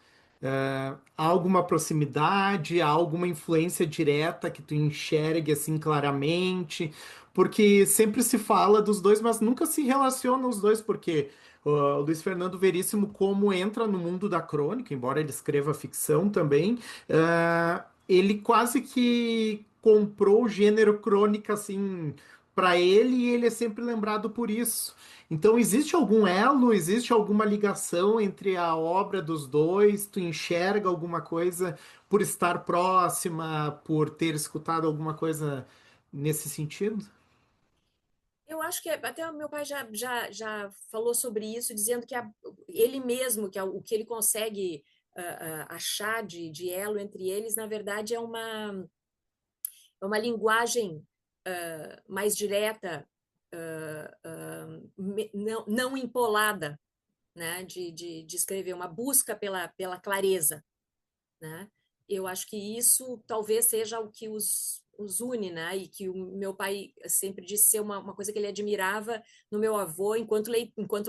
Há alguma proximidade, há alguma influência direta que tu enxergue assim claramente? Porque sempre se fala dos dois, mas nunca se relaciona os dois, porque o Luiz Fernando Veríssimo, como entra no mundo da crônica, embora ele escreva ficção também, ele quase que comprou o gênero crônica assim para ele, e ele é sempre lembrado por isso. Então, existe algum elo, existe alguma ligação entre a obra dos dois? Tu enxerga alguma coisa por estar próxima, por ter escutado alguma coisa nesse sentido?
Eu acho que até o meu pai já falou sobre isso, dizendo que ele mesmo, o que ele consegue achar de elo entre eles, na verdade, é uma linguagem mais direta, não empolada, né, de escrever, uma busca pela clareza, né? Eu acho que isso talvez seja o que os une, né? E que o meu pai sempre disse ser uma coisa que ele admirava no meu avô enquanto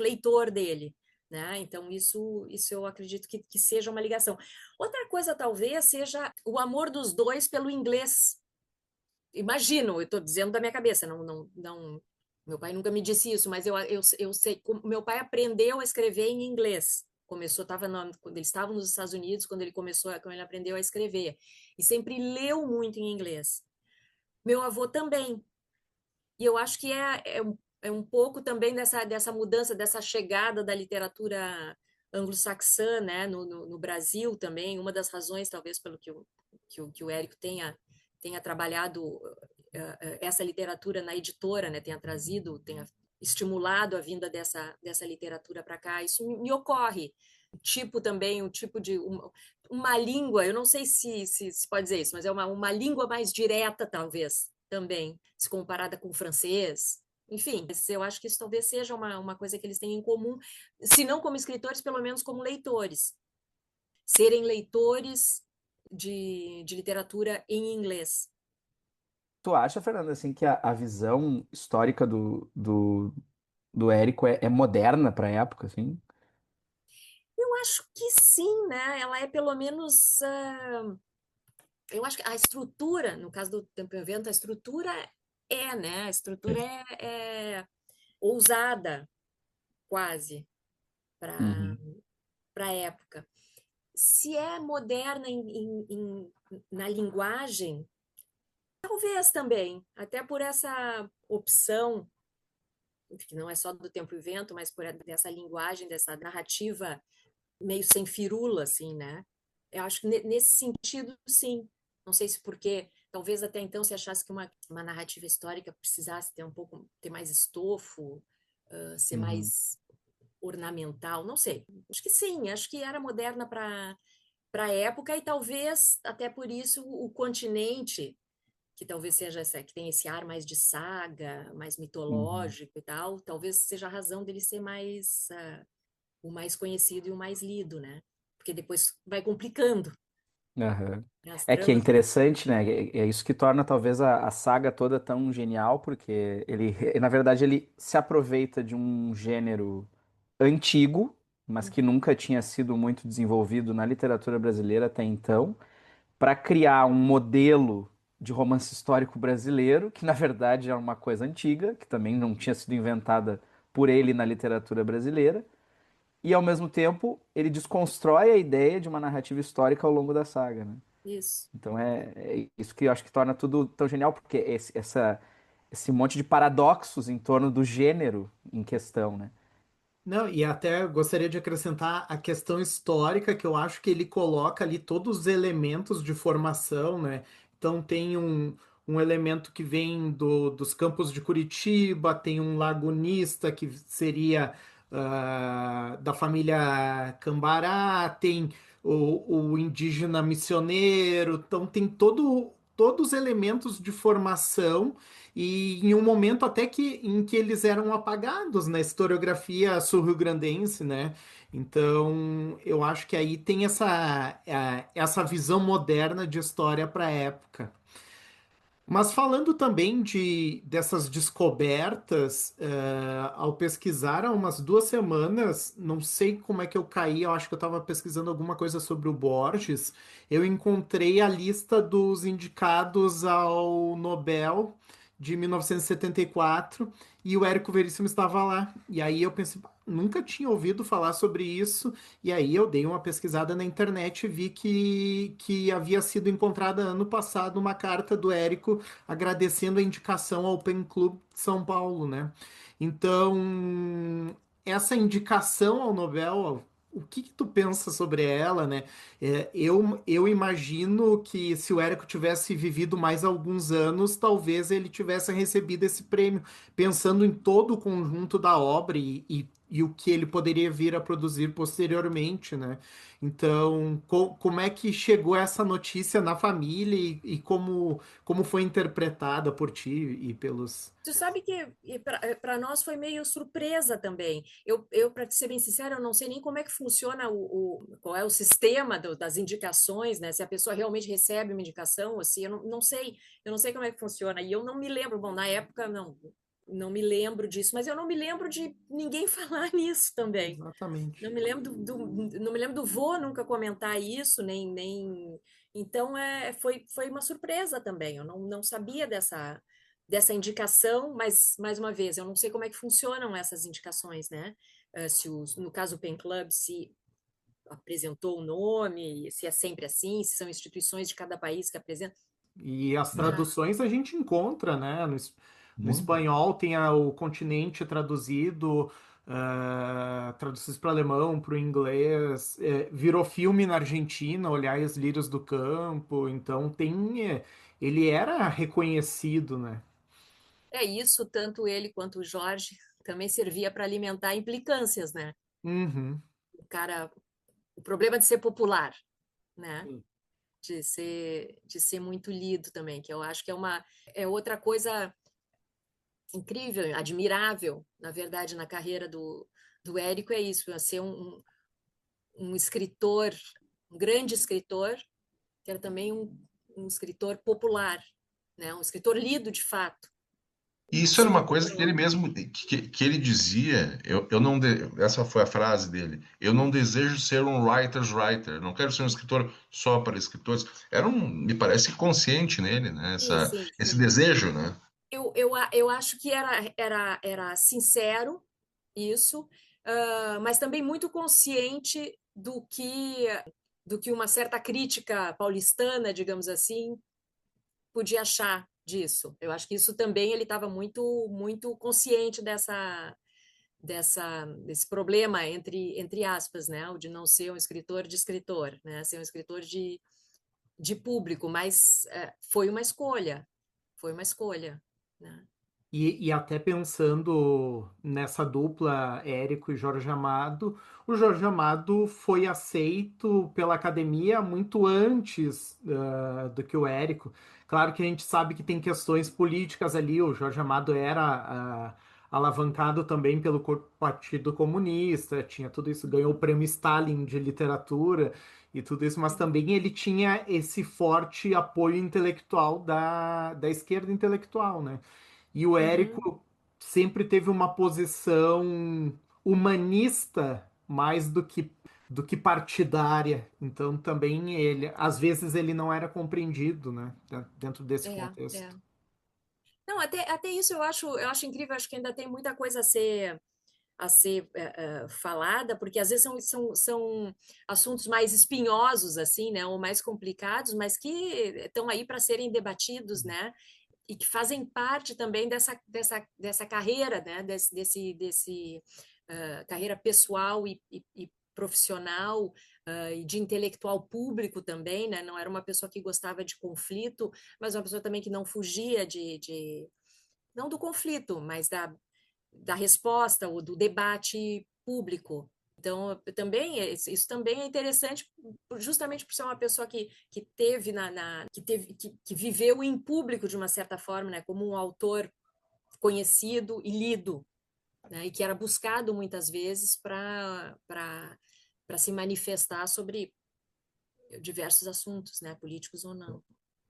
leitor dele, né? Então isso eu acredito que seja uma ligação. Outra coisa talvez seja o amor dos dois pelo inglês. Imagino, eu estou dizendo da minha cabeça, não. Meu pai nunca me disse isso, mas eu sei. Meu pai aprendeu a escrever em inglês. Começou, quando eles estavam nos Estados Unidos, quando ele aprendeu a escrever. E sempre leu muito em inglês. Meu avô também. E eu acho que é um pouco também dessa mudança, dessa chegada da literatura anglo-saxã, né, no Brasil também. Uma das razões, talvez, pelo que o Érico tenha trabalhado essa literatura na editora, né, tenha estimulado a vinda dessa literatura para cá. Isso me ocorre. Um tipo de uma língua, eu não sei se pode dizer isso, mas é uma língua mais direta, talvez, também, se comparada com o francês. Enfim, eu acho que isso talvez seja uma coisa que eles têm em comum, se não como escritores, pelo menos como leitores. Serem leitores de literatura em inglês.
Tu acha, Fernanda, assim, que a visão histórica do Érico é moderna para a época, assim?
Eu acho que sim, né? Ela é pelo menos. Eu acho que a estrutura, no caso do Tempo e Vento, a estrutura né? A estrutura é ousada, quase, para
Uhum.
a época. Se é moderna na linguagem, talvez também, até por essa opção, que não é só do Tempo e Vento, mas por essa linguagem, dessa narrativa meio sem firula, assim, né? Eu acho que nesse sentido, sim. Não sei se porque, talvez até então se achasse que uma narrativa histórica precisasse ter mais estofo, ser
Uhum.
mais ornamental, não sei. Acho que sim, acho que era moderna para a época, e talvez até por isso o continente, que talvez seja que tem esse ar mais de saga, mais
Uhum.
mitológico e tal, talvez seja a razão dele ser mais o mais conhecido e o mais lido, né? Porque depois vai complicando,
Aham.
né? As
É que é
tramas.
interessante, né? É isso que torna talvez a saga toda tão genial, porque ele, na verdade, ele se aproveita de um gênero antigo, mas que nunca tinha sido muito desenvolvido na literatura brasileira até então, para criar um modelo de romance histórico brasileiro, que na verdade é uma coisa antiga, que também não tinha sido inventada por ele na literatura brasileira, e ao mesmo tempo ele desconstrói a ideia de uma narrativa histórica ao longo da saga, né?
Isso.
Então é isso que eu acho que torna tudo tão genial, porque esse monte de paradoxos em torno do gênero em questão, né?
Não, e até gostaria de acrescentar a questão histórica, que eu acho que ele coloca ali todos os elementos de formação, né? Então tem um elemento que vem dos campos de Curitiba, tem um lagunista que seria da família Cambará, tem o indígena missioneiro, então tem todo todos os elementos de formação e em um momento até em que eles eram apagados na historiografia sul-rio-grandense, né? Então, eu acho que aí tem essa visão moderna de história para a época. Mas falando também dessas descobertas, ao pesquisar há umas 2 semanas, não sei como é que eu caí, eu acho que eu estava pesquisando alguma coisa sobre o Borges, eu encontrei a lista dos indicados ao Nobel de 1974 e o Érico Veríssimo estava lá. E aí eu pensei, "Pá, nunca tinha ouvido falar sobre isso, e aí eu dei uma pesquisada na internet e vi que havia sido encontrada ano passado uma carta do Érico agradecendo a indicação ao Pen Club de São Paulo, né? Então, essa indicação ao Nobel, o que que tu pensa sobre ela, né? Eu imagino que se o Érico tivesse vivido mais alguns anos, talvez ele tivesse recebido esse prêmio, pensando em todo o conjunto da obra e o que ele poderia vir a produzir posteriormente, né? Então, como é que chegou essa notícia na família e como foi interpretada por ti e pelos.
Tu sabe que para nós foi meio surpresa também. Para ser bem sincera, eu não sei nem como é que funciona qual é o sistema das indicações, né? Se a pessoa realmente recebe uma indicação, assim, eu não sei como é que funciona. E eu não me lembro, bom, na época não me lembro disso, mas eu não me lembro de ninguém falar nisso também.
Exatamente.
Não me lembro não me lembro do vô nunca comentar isso, nem. Então foi uma surpresa também. Eu não sabia dessa indicação, mas mais uma vez, eu não sei como é que funcionam essas indicações, né? Se no caso o Pen Club se apresentou o nome, se é sempre assim, se são instituições de cada país que apresentam.
E as
Ah,
traduções a gente encontra, né? No
Muito.
espanhol tem o continente traduzido, traduções para alemão, para o inglês, virou filme na Argentina, Olhar os Lírios do Campo, então ele era reconhecido, né?
é isso, tanto ele quanto o Jorge também servia para alimentar implicâncias, né?
Uhum.
O problema de ser popular, né? De ser muito lido também, que eu acho que é outra coisa incrível, admirável, na verdade, na carreira do Érico é isso, é ser um escritor, um grande escritor, que era também um escritor popular, né? Um escritor lido de fato.
E isso era
Isso
uma coisa que ele mesmo que ele dizia, eu não essa foi a frase dele. Eu não desejo ser um writer's writer, não quero ser um escritor só para escritores. Me parece consciente nele, né?
sim, sim,
Esse
sim.
desejo, né?
Eu acho que era sincero isso, mas também muito consciente do que uma certa crítica paulistana, digamos assim, podia achar disso. Eu acho que isso também ele estava muito muito consciente desse problema entre aspas, né, o de não ser um escritor de escritor, né, ser um escritor de público, mas foi uma escolha, né?
E até pensando nessa dupla Érico e Jorge Amado, o Jorge Amado foi aceito pela academia muito antes do que o Érico. Claro que a gente sabe que tem questões políticas ali, o Jorge Amado era alavancado também pelo Partido Comunista, tinha tudo isso, ganhou o prêmio Stalin de literatura e tudo isso, mas também ele tinha esse forte apoio intelectual da esquerda intelectual, né? E o
Uhum.
Érico sempre teve uma posição humanista mais do que partidária. Então também às vezes ele não era compreendido, né, dentro desse
É,
contexto.
é. Não, até isso eu acho incrível, acho que ainda tem muita coisa a ser falada, porque às vezes são assuntos mais espinhosos, assim, né, ou mais complicados, mas que estão aí para serem debatidos, né, e que fazem parte também dessa carreira, né, desse carreira pessoal e profissional, e de intelectual público também, né, não era uma pessoa que gostava de conflito, mas uma pessoa também que não fugia não do conflito, mas da resposta ou do debate público. Então, também isso também é interessante, justamente por ser uma pessoa que teve que viveu em público de uma certa forma, né, como um autor conhecido e lido, né, e que era buscado muitas vezes para se manifestar sobre diversos assuntos, né, políticos ou não.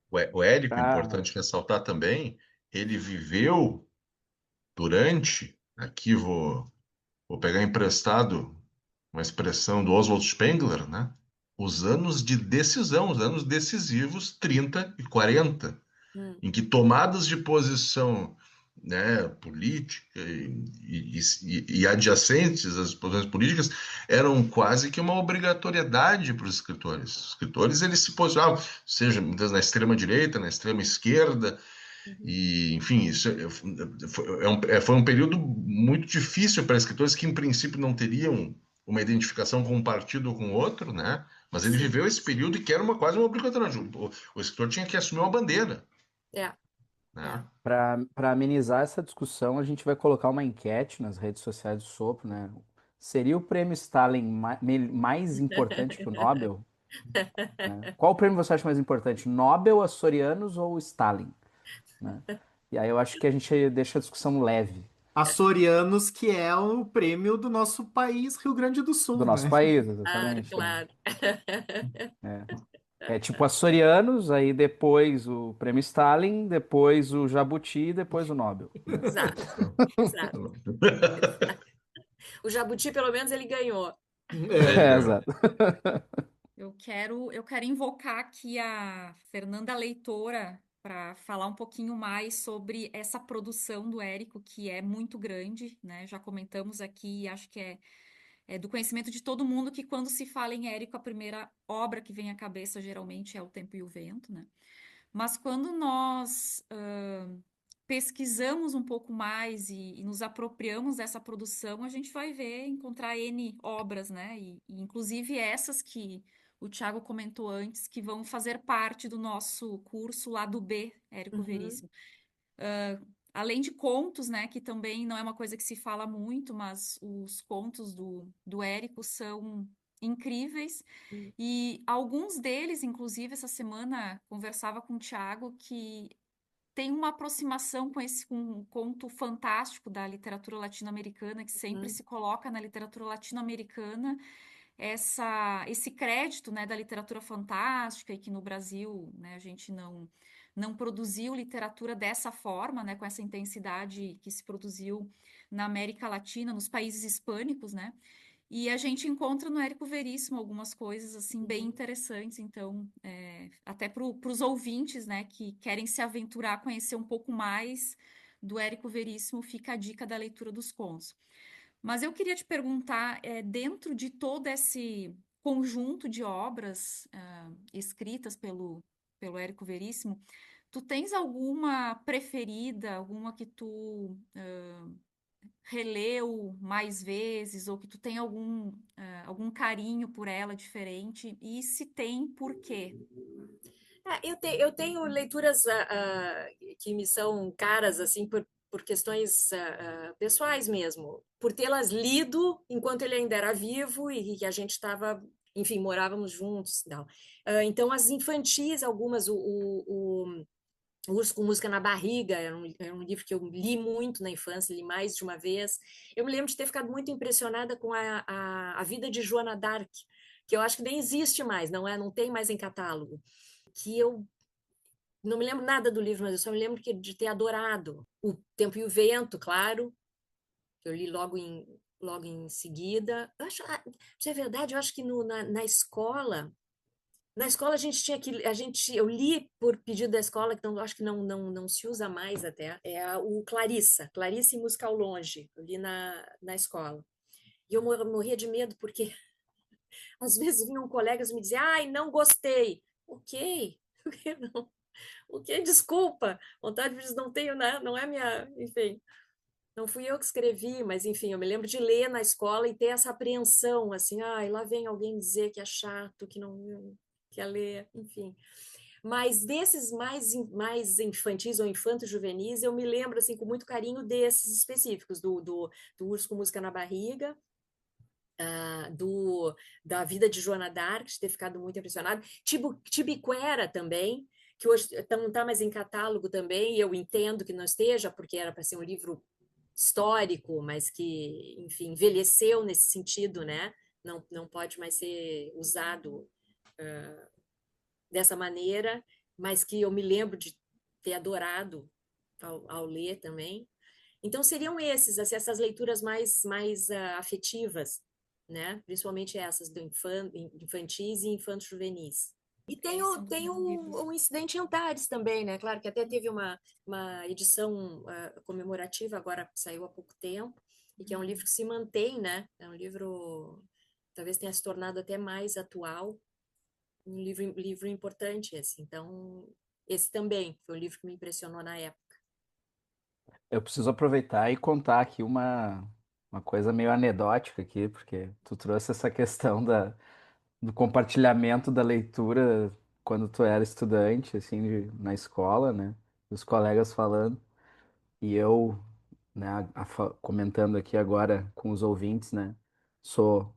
O Érico,
Pra-
importante ressaltar também, ele viveu durante, aqui vou pegar emprestado uma expressão do Oswald Spengler, né? Os anos de decisão, os anos decisivos 30 e 40,
Hum,
em que tomadas de posição, né, política e adjacentes às posições políticas eram quase que uma obrigatoriedade para os escritores. Os escritores, eles se posicionavam, seja muitas vezes na extrema direita, na extrema esquerda,
uhum,
e, enfim, isso foi um período muito difícil para escritores que, em princípio, não teriam uma identificação com um partido ou com outro, né? Mas ele
sim,
viveu esse período que era quase uma obrigatoriedade. O escritor tinha que assumir uma bandeira,
é, é.
né?
Para amenizar essa discussão, a gente vai colocar uma enquete nas redes sociais do Sopro, né? Seria o prêmio Stalin mais importante que o Nobel? Né? Qual prêmio você acha mais importante? Nobel, Açorianos ou Stalin? Né? E aí eu acho que a gente deixa a discussão leve
Açorianos, que é o prêmio do nosso país, Rio Grande do
do
Sul,
nosso
né?
país,
Claro,
exatamente, né?
claro.
É tipo Açorianos, aí depois o prêmio Stalin, depois o Jabuti, depois o Nobel, né?
Exato, exato. O Jabuti, pelo menos, ele ganhou.
Ele
É,
ganhou.
exato.
Eu quero invocar aqui a Fernanda Leitora para falar um pouquinho mais sobre essa produção do Érico, que é muito grande, né? Já comentamos aqui, e acho que é do conhecimento de todo mundo que quando se fala em Érico, a primeira obra que vem à cabeça geralmente é O Tempo e o Vento, né? Mas quando nós pesquisamos um pouco mais e nos apropriamos dessa produção, a gente vai ver, encontrar N obras, né? E inclusive essas que o Thiago comentou antes, que vão fazer parte do nosso curso lá do B, Érico
Uhum,
Veríssimo. Além de contos, né, que também não é uma coisa que se fala muito, mas os contos do Érico são incríveis.
uhum,
E alguns deles, inclusive, essa semana conversava com o Thiago que tem uma aproximação com um conto fantástico da literatura latino-americana, que sempre
uhum,
se coloca na literatura latino-americana esse crédito, né, da literatura fantástica e que no Brasil, né, a gente não produziu literatura dessa forma, né, com essa intensidade que se produziu na América Latina, nos países hispânicos, né? E a gente encontra no Érico Veríssimo algumas coisas assim bem
uhum,
interessantes, então até para os ouvintes, né, que querem se aventurar a conhecer um pouco mais do Érico Veríssimo, fica a dica da leitura dos contos. Mas eu queria te perguntar, dentro de todo esse conjunto de obras escritas pelo Érico Veríssimo, tu tens alguma preferida, alguma que tu releu mais vezes, ou que tu tem algum carinho por ela diferente? E se tem, por quê?
Eu tenho leituras que me são caras, assim, por questões pessoais mesmo, por tê-las lido enquanto ele ainda era vivo e que a gente estava, enfim, morávamos juntos e tal. Então, as infantis, algumas, o Urso com Música na Barriga, era um livro que eu li muito na infância, li mais de uma vez. Eu me lembro de ter ficado muito impressionada com a vida de Joana d'Arc, que eu acho que nem existe mais, não tem mais em catálogo, que eu não me lembro nada do livro, mas eu só me lembro de ter adorado. O Tempo e o Vento, claro, que eu li logo em seguida. Eu acho, se é verdade, eu acho que na escola a gente tinha que, eu li por pedido da escola, que não, acho que não se usa mais até, o Clarice e Música ao Longe, eu li na escola. E eu morria de medo, porque às vezes vinham colegas me dizer, ai, não gostei. Ok, não, o que? Desculpa, vontade de dizer, não tenho, né? Não é minha, enfim, não fui eu que escrevi, mas enfim, eu me lembro de ler na escola e ter essa apreensão, assim, ai, lá vem alguém dizer que é chato, que não quer ler, enfim. Mas desses mais infantis ou infanto-juvenis, eu me lembro, assim, com muito carinho desses específicos, do Urso com Música na Barriga, da vida de Joana d'Arc, de ter ficado muito impressionada. Tibiquera também, que hoje não está mais em catálogo também, e eu entendo que não esteja, porque era para ser um livro histórico, mas que, enfim, envelheceu nesse sentido, né? Não pode mais ser usado dessa maneira, mas que eu me lembro de ter adorado ao ler também. Então seriam esses, assim, essas leituras mais afetivas, né? Principalmente essas do infantis e infanto-juvenis. E tem o Incidente em Antares também, né? Claro que até teve uma edição comemorativa, agora saiu há pouco tempo, e que é um livro que se mantém, né? É um livro, talvez tenha se tornado até mais atual, um livro importante esse. Então, esse também foi um livro que me impressionou na época.
Eu preciso aproveitar e contar aqui uma coisa meio anedótica aqui, porque tu trouxe essa questão do compartilhamento da leitura quando tu era estudante, assim, na escola, né? Os colegas falando. E eu, né, comentando aqui agora com os ouvintes, né? Sou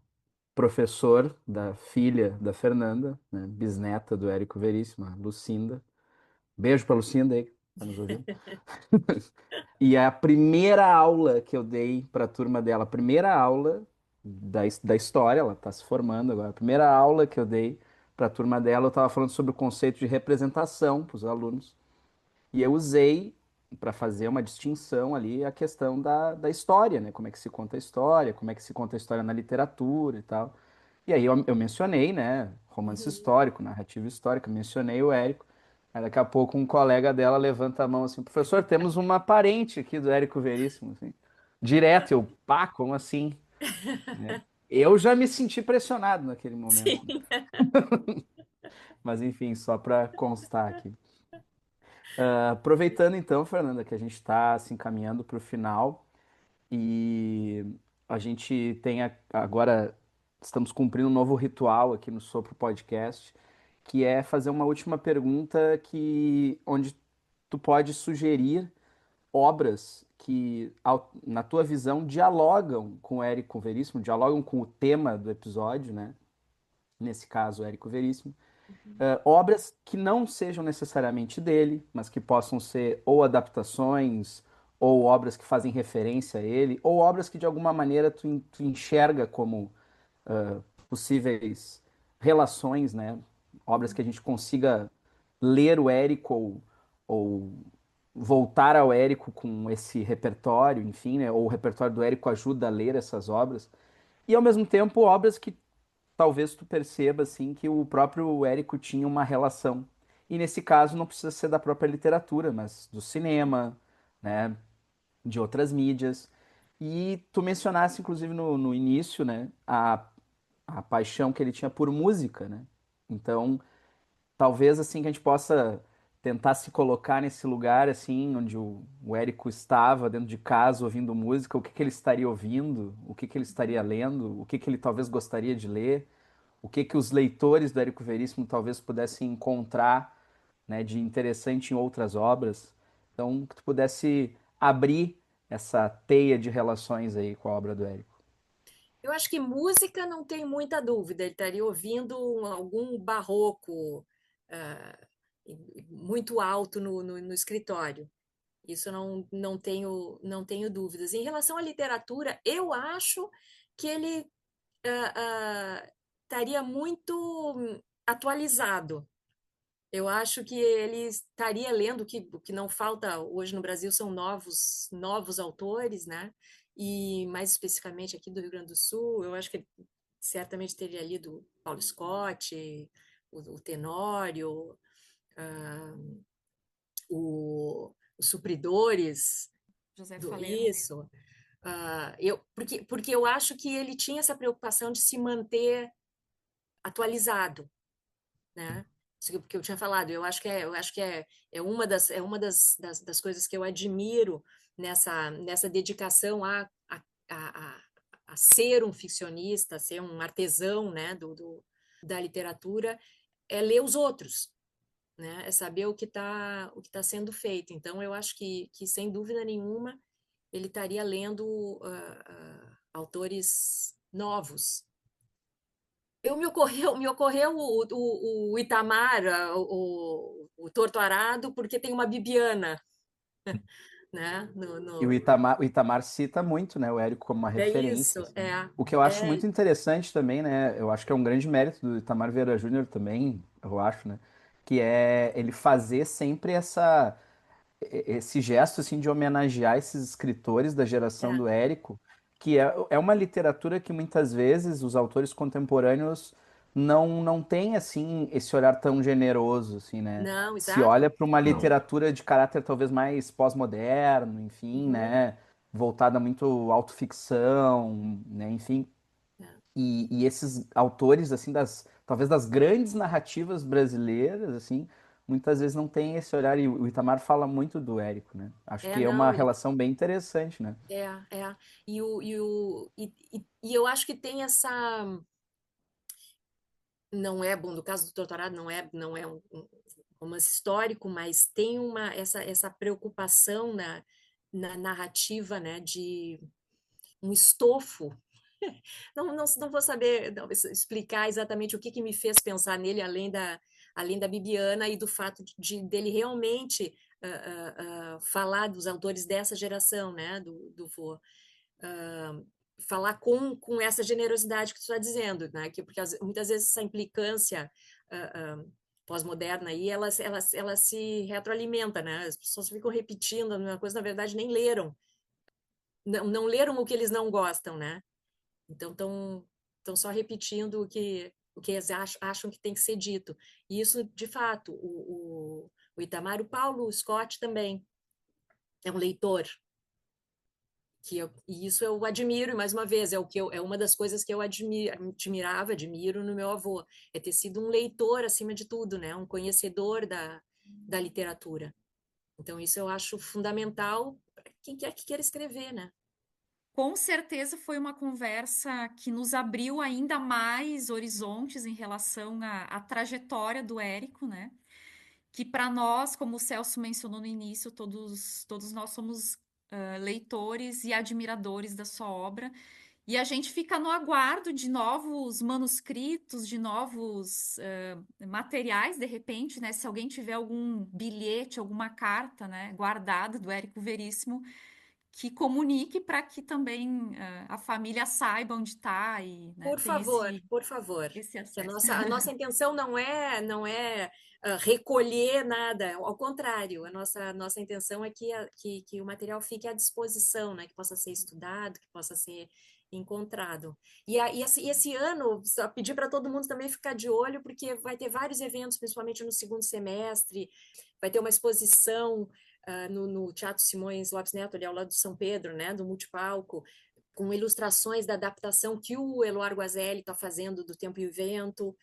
professor da filha da Fernanda, né, bisneta do Érico Veríssimo, a Lucinda. Beijo pra Lucinda aí, que tá nos ouvindo. E a primeira aula que eu dei para a turma dela, a primeira aula da história, ela está se formando agora, a primeira aula que eu dei para a turma dela, eu estava falando sobre o conceito de representação para os alunos. E eu usei para fazer uma distinção ali a questão da história, né? Como é que se conta a história, como é que se conta a história na literatura e tal. E aí eu mencionei, né? Romance histórico, narrativa histórica, mencionei o Érico. Aí daqui a pouco um colega dela levanta a mão assim, professor, temos uma parente aqui do Érico Veríssimo, assim. Direto, eu, pá, como assim? Né? Eu já me senti pressionado naquele momento.
Sim.
Mas enfim, só para constar aqui. Aproveitando então, Fernanda, que a gente está se encaminhando para o final e a gente tem agora estamos cumprindo um novo ritual aqui no Sopro Podcast, que é fazer uma última pergunta onde tu pode sugerir obras que, na tua visão, dialogam com o Érico Veríssimo, dialogam com o tema do episódio, né? Nesse caso, o Érico Veríssimo obras que não sejam necessariamente dele, mas que possam ser ou adaptações, ou obras que fazem referência a ele, ou obras que de alguma maneira tu enxerga como possíveis relações, né? Obras que a gente consiga ler o Érico ou voltar ao Érico com esse repertório, enfim, né? Ou o repertório do Érico ajuda a ler essas obras. E ao mesmo tempo obras que talvez tu perceba assim que o próprio Érico tinha uma relação. E nesse caso não precisa ser da própria literatura, mas do cinema, né, de outras mídias. E tu mencionasse, inclusive, no início, né, a paixão que ele tinha por música, né? Então, talvez assim que a gente possa tentar se colocar nesse lugar assim onde o Érico estava dentro de casa ouvindo música, o que que ele estaria ouvindo, o que que ele estaria lendo, o que que ele talvez gostaria de ler, o que que os leitores do Érico Veríssimo talvez pudessem encontrar, né, de interessante em outras obras. Então, que tu pudesse abrir essa teia de relações aí com a obra do Érico.
Eu acho que música não tem muita dúvida, ele estaria ouvindo algum barroco ah, muito alto no escritório. Isso não tenho dúvidas. Em relação à literatura, eu acho que ele estaria muito atualizado. Eu acho que ele estaria lendo o que não falta hoje no Brasil são novos autores, né? E mais especificamente aqui do Rio Grande do Sul, eu acho que ele certamente teria lido Paulo Scott, o Tenório, ah, os Supridores,
José
do
Falero.
isso. Porque eu acho que ele tinha essa preocupação de se manter atualizado, né? Isso que eu tinha falado, eu acho que é uma das coisas que eu admiro nessa dedicação a ser um ficcionista, a ser um artesão, né, da literatura, é ler os outros, né? É saber o que tá sendo feito. Então, eu acho que sem dúvida nenhuma ele estaria lendo autores novos. Me ocorreu o Itamar, o Torto Arado, porque tem uma Bibiana, né?
E o Itamar cita muito, né, o Érico como uma
É
referência,
isso,
assim. O que eu acho
é,
muito interessante também, né, eu acho que é um grande mérito do Itamar Vieira Júnior também, eu acho, né, que é ele fazer sempre esse gesto assim de homenagear esses escritores da geração
é,
do Érico, que é uma literatura que muitas vezes os autores contemporâneos não têm assim esse olhar tão generoso assim, né?
não,
Se
exato.
olha para uma
Não.
literatura de caráter talvez mais pós-moderno, enfim,
Uhum,
né? Voltada muito à autoficção, né? Enfim,
é.
e esses autores, assim, talvez das grandes narrativas brasileiras, assim, muitas vezes não têm esse olhar, e o Itamar fala muito do Érico, né? Acho que é uma
Não,
relação bem interessante, né?
é. E eu acho que tem essa. Não é bom, no caso do doutorado, não é um romance histórico, mas tem essa preocupação na narrativa, né, de um estofo. Não vou saber não, explicar exatamente o que me fez pensar nele, além da Bibiana e do fato dele realmente falar dos autores dessa geração, né, do vô. Ah, falar com essa generosidade que tu está dizendo, né? Porque muitas vezes essa implicância pós-moderna aí, ela se retroalimenta, né? As pessoas ficam repetindo a mesma coisa, na verdade nem leram, não leram o que eles não gostam, né? Então estão só repetindo o que eles acham que tem que ser dito. E isso, de fato, o Itamar, o Paulo Scott também é um leitor, e isso eu admiro, e mais uma vez, é uma das coisas que eu admiro no meu avô, é ter sido um leitor acima de tudo, né? Um conhecedor da literatura. Então, isso eu acho fundamental para quem quer que queira escrever, né?
Com certeza foi uma conversa que nos abriu ainda mais horizontes em relação à trajetória do Érico, né? Que para nós, como o Celso mencionou no início, todos nós somos leitores e admiradores da sua obra. E a gente fica no aguardo de novos manuscritos, de novos materiais, de repente, né? Se alguém tiver algum bilhete, alguma carta, né, guardada do Érico Veríssimo, que comunique para que também a família saiba onde está e, né, tem
Por favor,
esse
que a
acesso.
nossa, a nossa intenção não é recolher nada, ao contrário, a nossa intenção é que o material fique à disposição, né, que possa ser estudado, que possa ser encontrado. E esse ano, só pedir para todo mundo também ficar de olho, porque vai ter vários eventos, principalmente no segundo semestre, vai ter uma exposição no Teatro Simões Lopes Neto, ali ao lado do São Pedro, né, do Multipalco, com ilustrações da adaptação que o Eloy Guazelli está fazendo do Tempo e o Vento,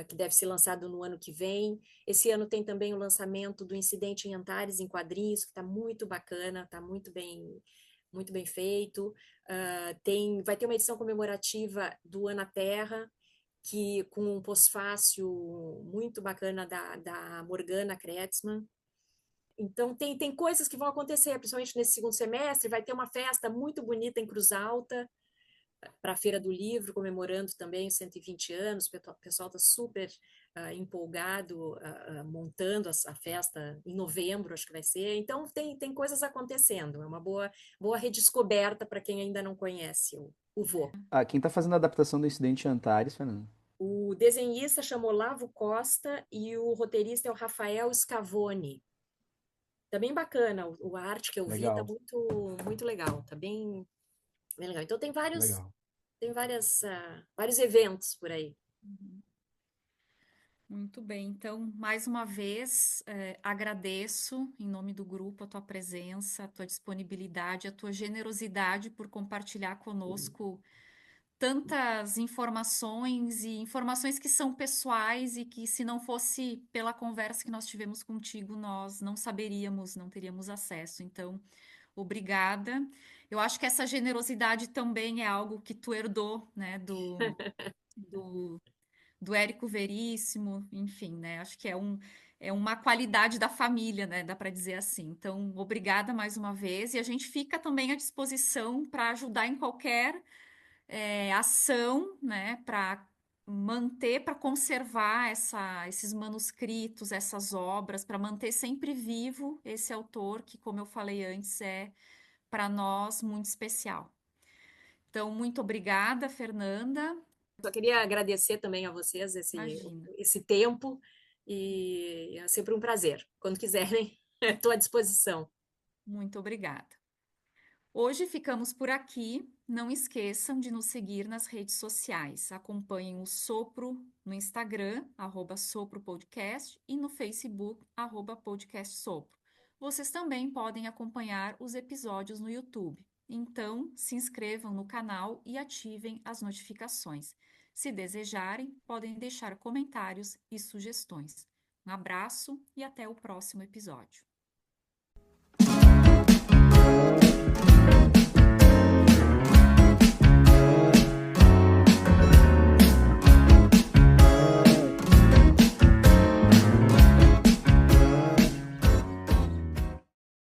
que deve ser lançado no ano que vem. Esse ano tem também o lançamento do Incidente em Antares, em quadrinhos, que está muito bacana, está muito bem feito. Vai ter uma edição comemorativa do Ana Terra, com um pós-fácil muito bacana da Morgana Kretzmann. Então, tem coisas que vão acontecer, principalmente nesse segundo semestre. Vai ter uma festa muito bonita em Cruz Alta, para a Feira do Livro, comemorando também os 120 anos. O pessoal está super empolgado, montando a festa em novembro, acho que vai ser. Então, tem coisas acontecendo. É uma boa redescoberta para quem ainda não conhece o vô.
Ah, quem tá fazendo a adaptação do Incidente em Antares, Fernando?
O desenhista chama Olavo Costa e o roteirista é o Rafael Scavone. Tá bem bacana, a arte que eu vi tá
Legal,
muito, muito legal, tá bem, bem legal. Então
legal.
vários eventos por aí.
Muito bem, então, mais uma vez, agradeço em nome do grupo a tua presença, a tua disponibilidade, a tua generosidade por compartilhar conosco tantas informações e informações que são pessoais e que, se não fosse pela conversa que nós tivemos contigo, nós não saberíamos, não teríamos acesso. Então, obrigada. Eu acho que essa generosidade também é algo que tu herdou, né, do do Érico Veríssimo, enfim, né? Acho que é uma qualidade da família, né? Dá para dizer assim. Então, obrigada mais uma vez. E a gente fica também à disposição para ajudar em qualquer ação, né, para manter, para conservar esses manuscritos, essas obras, para manter sempre vivo esse autor que, como eu falei antes, é para nós muito especial. Então, muito obrigada, Fernanda.
Só queria agradecer também a vocês
Imagina.
esse tempo e é sempre um prazer. Quando quiserem, estou à disposição.
Muito obrigada. Hoje ficamos por aqui. Não esqueçam de nos seguir nas redes sociais. Acompanhem o Sopro no Instagram, @sopropodcast, e no Facebook, @podcastsopro. Vocês também podem acompanhar os episódios no YouTube. Então, se inscrevam no canal e ativem as notificações. Se desejarem, podem deixar comentários e sugestões. Um abraço e até o próximo episódio.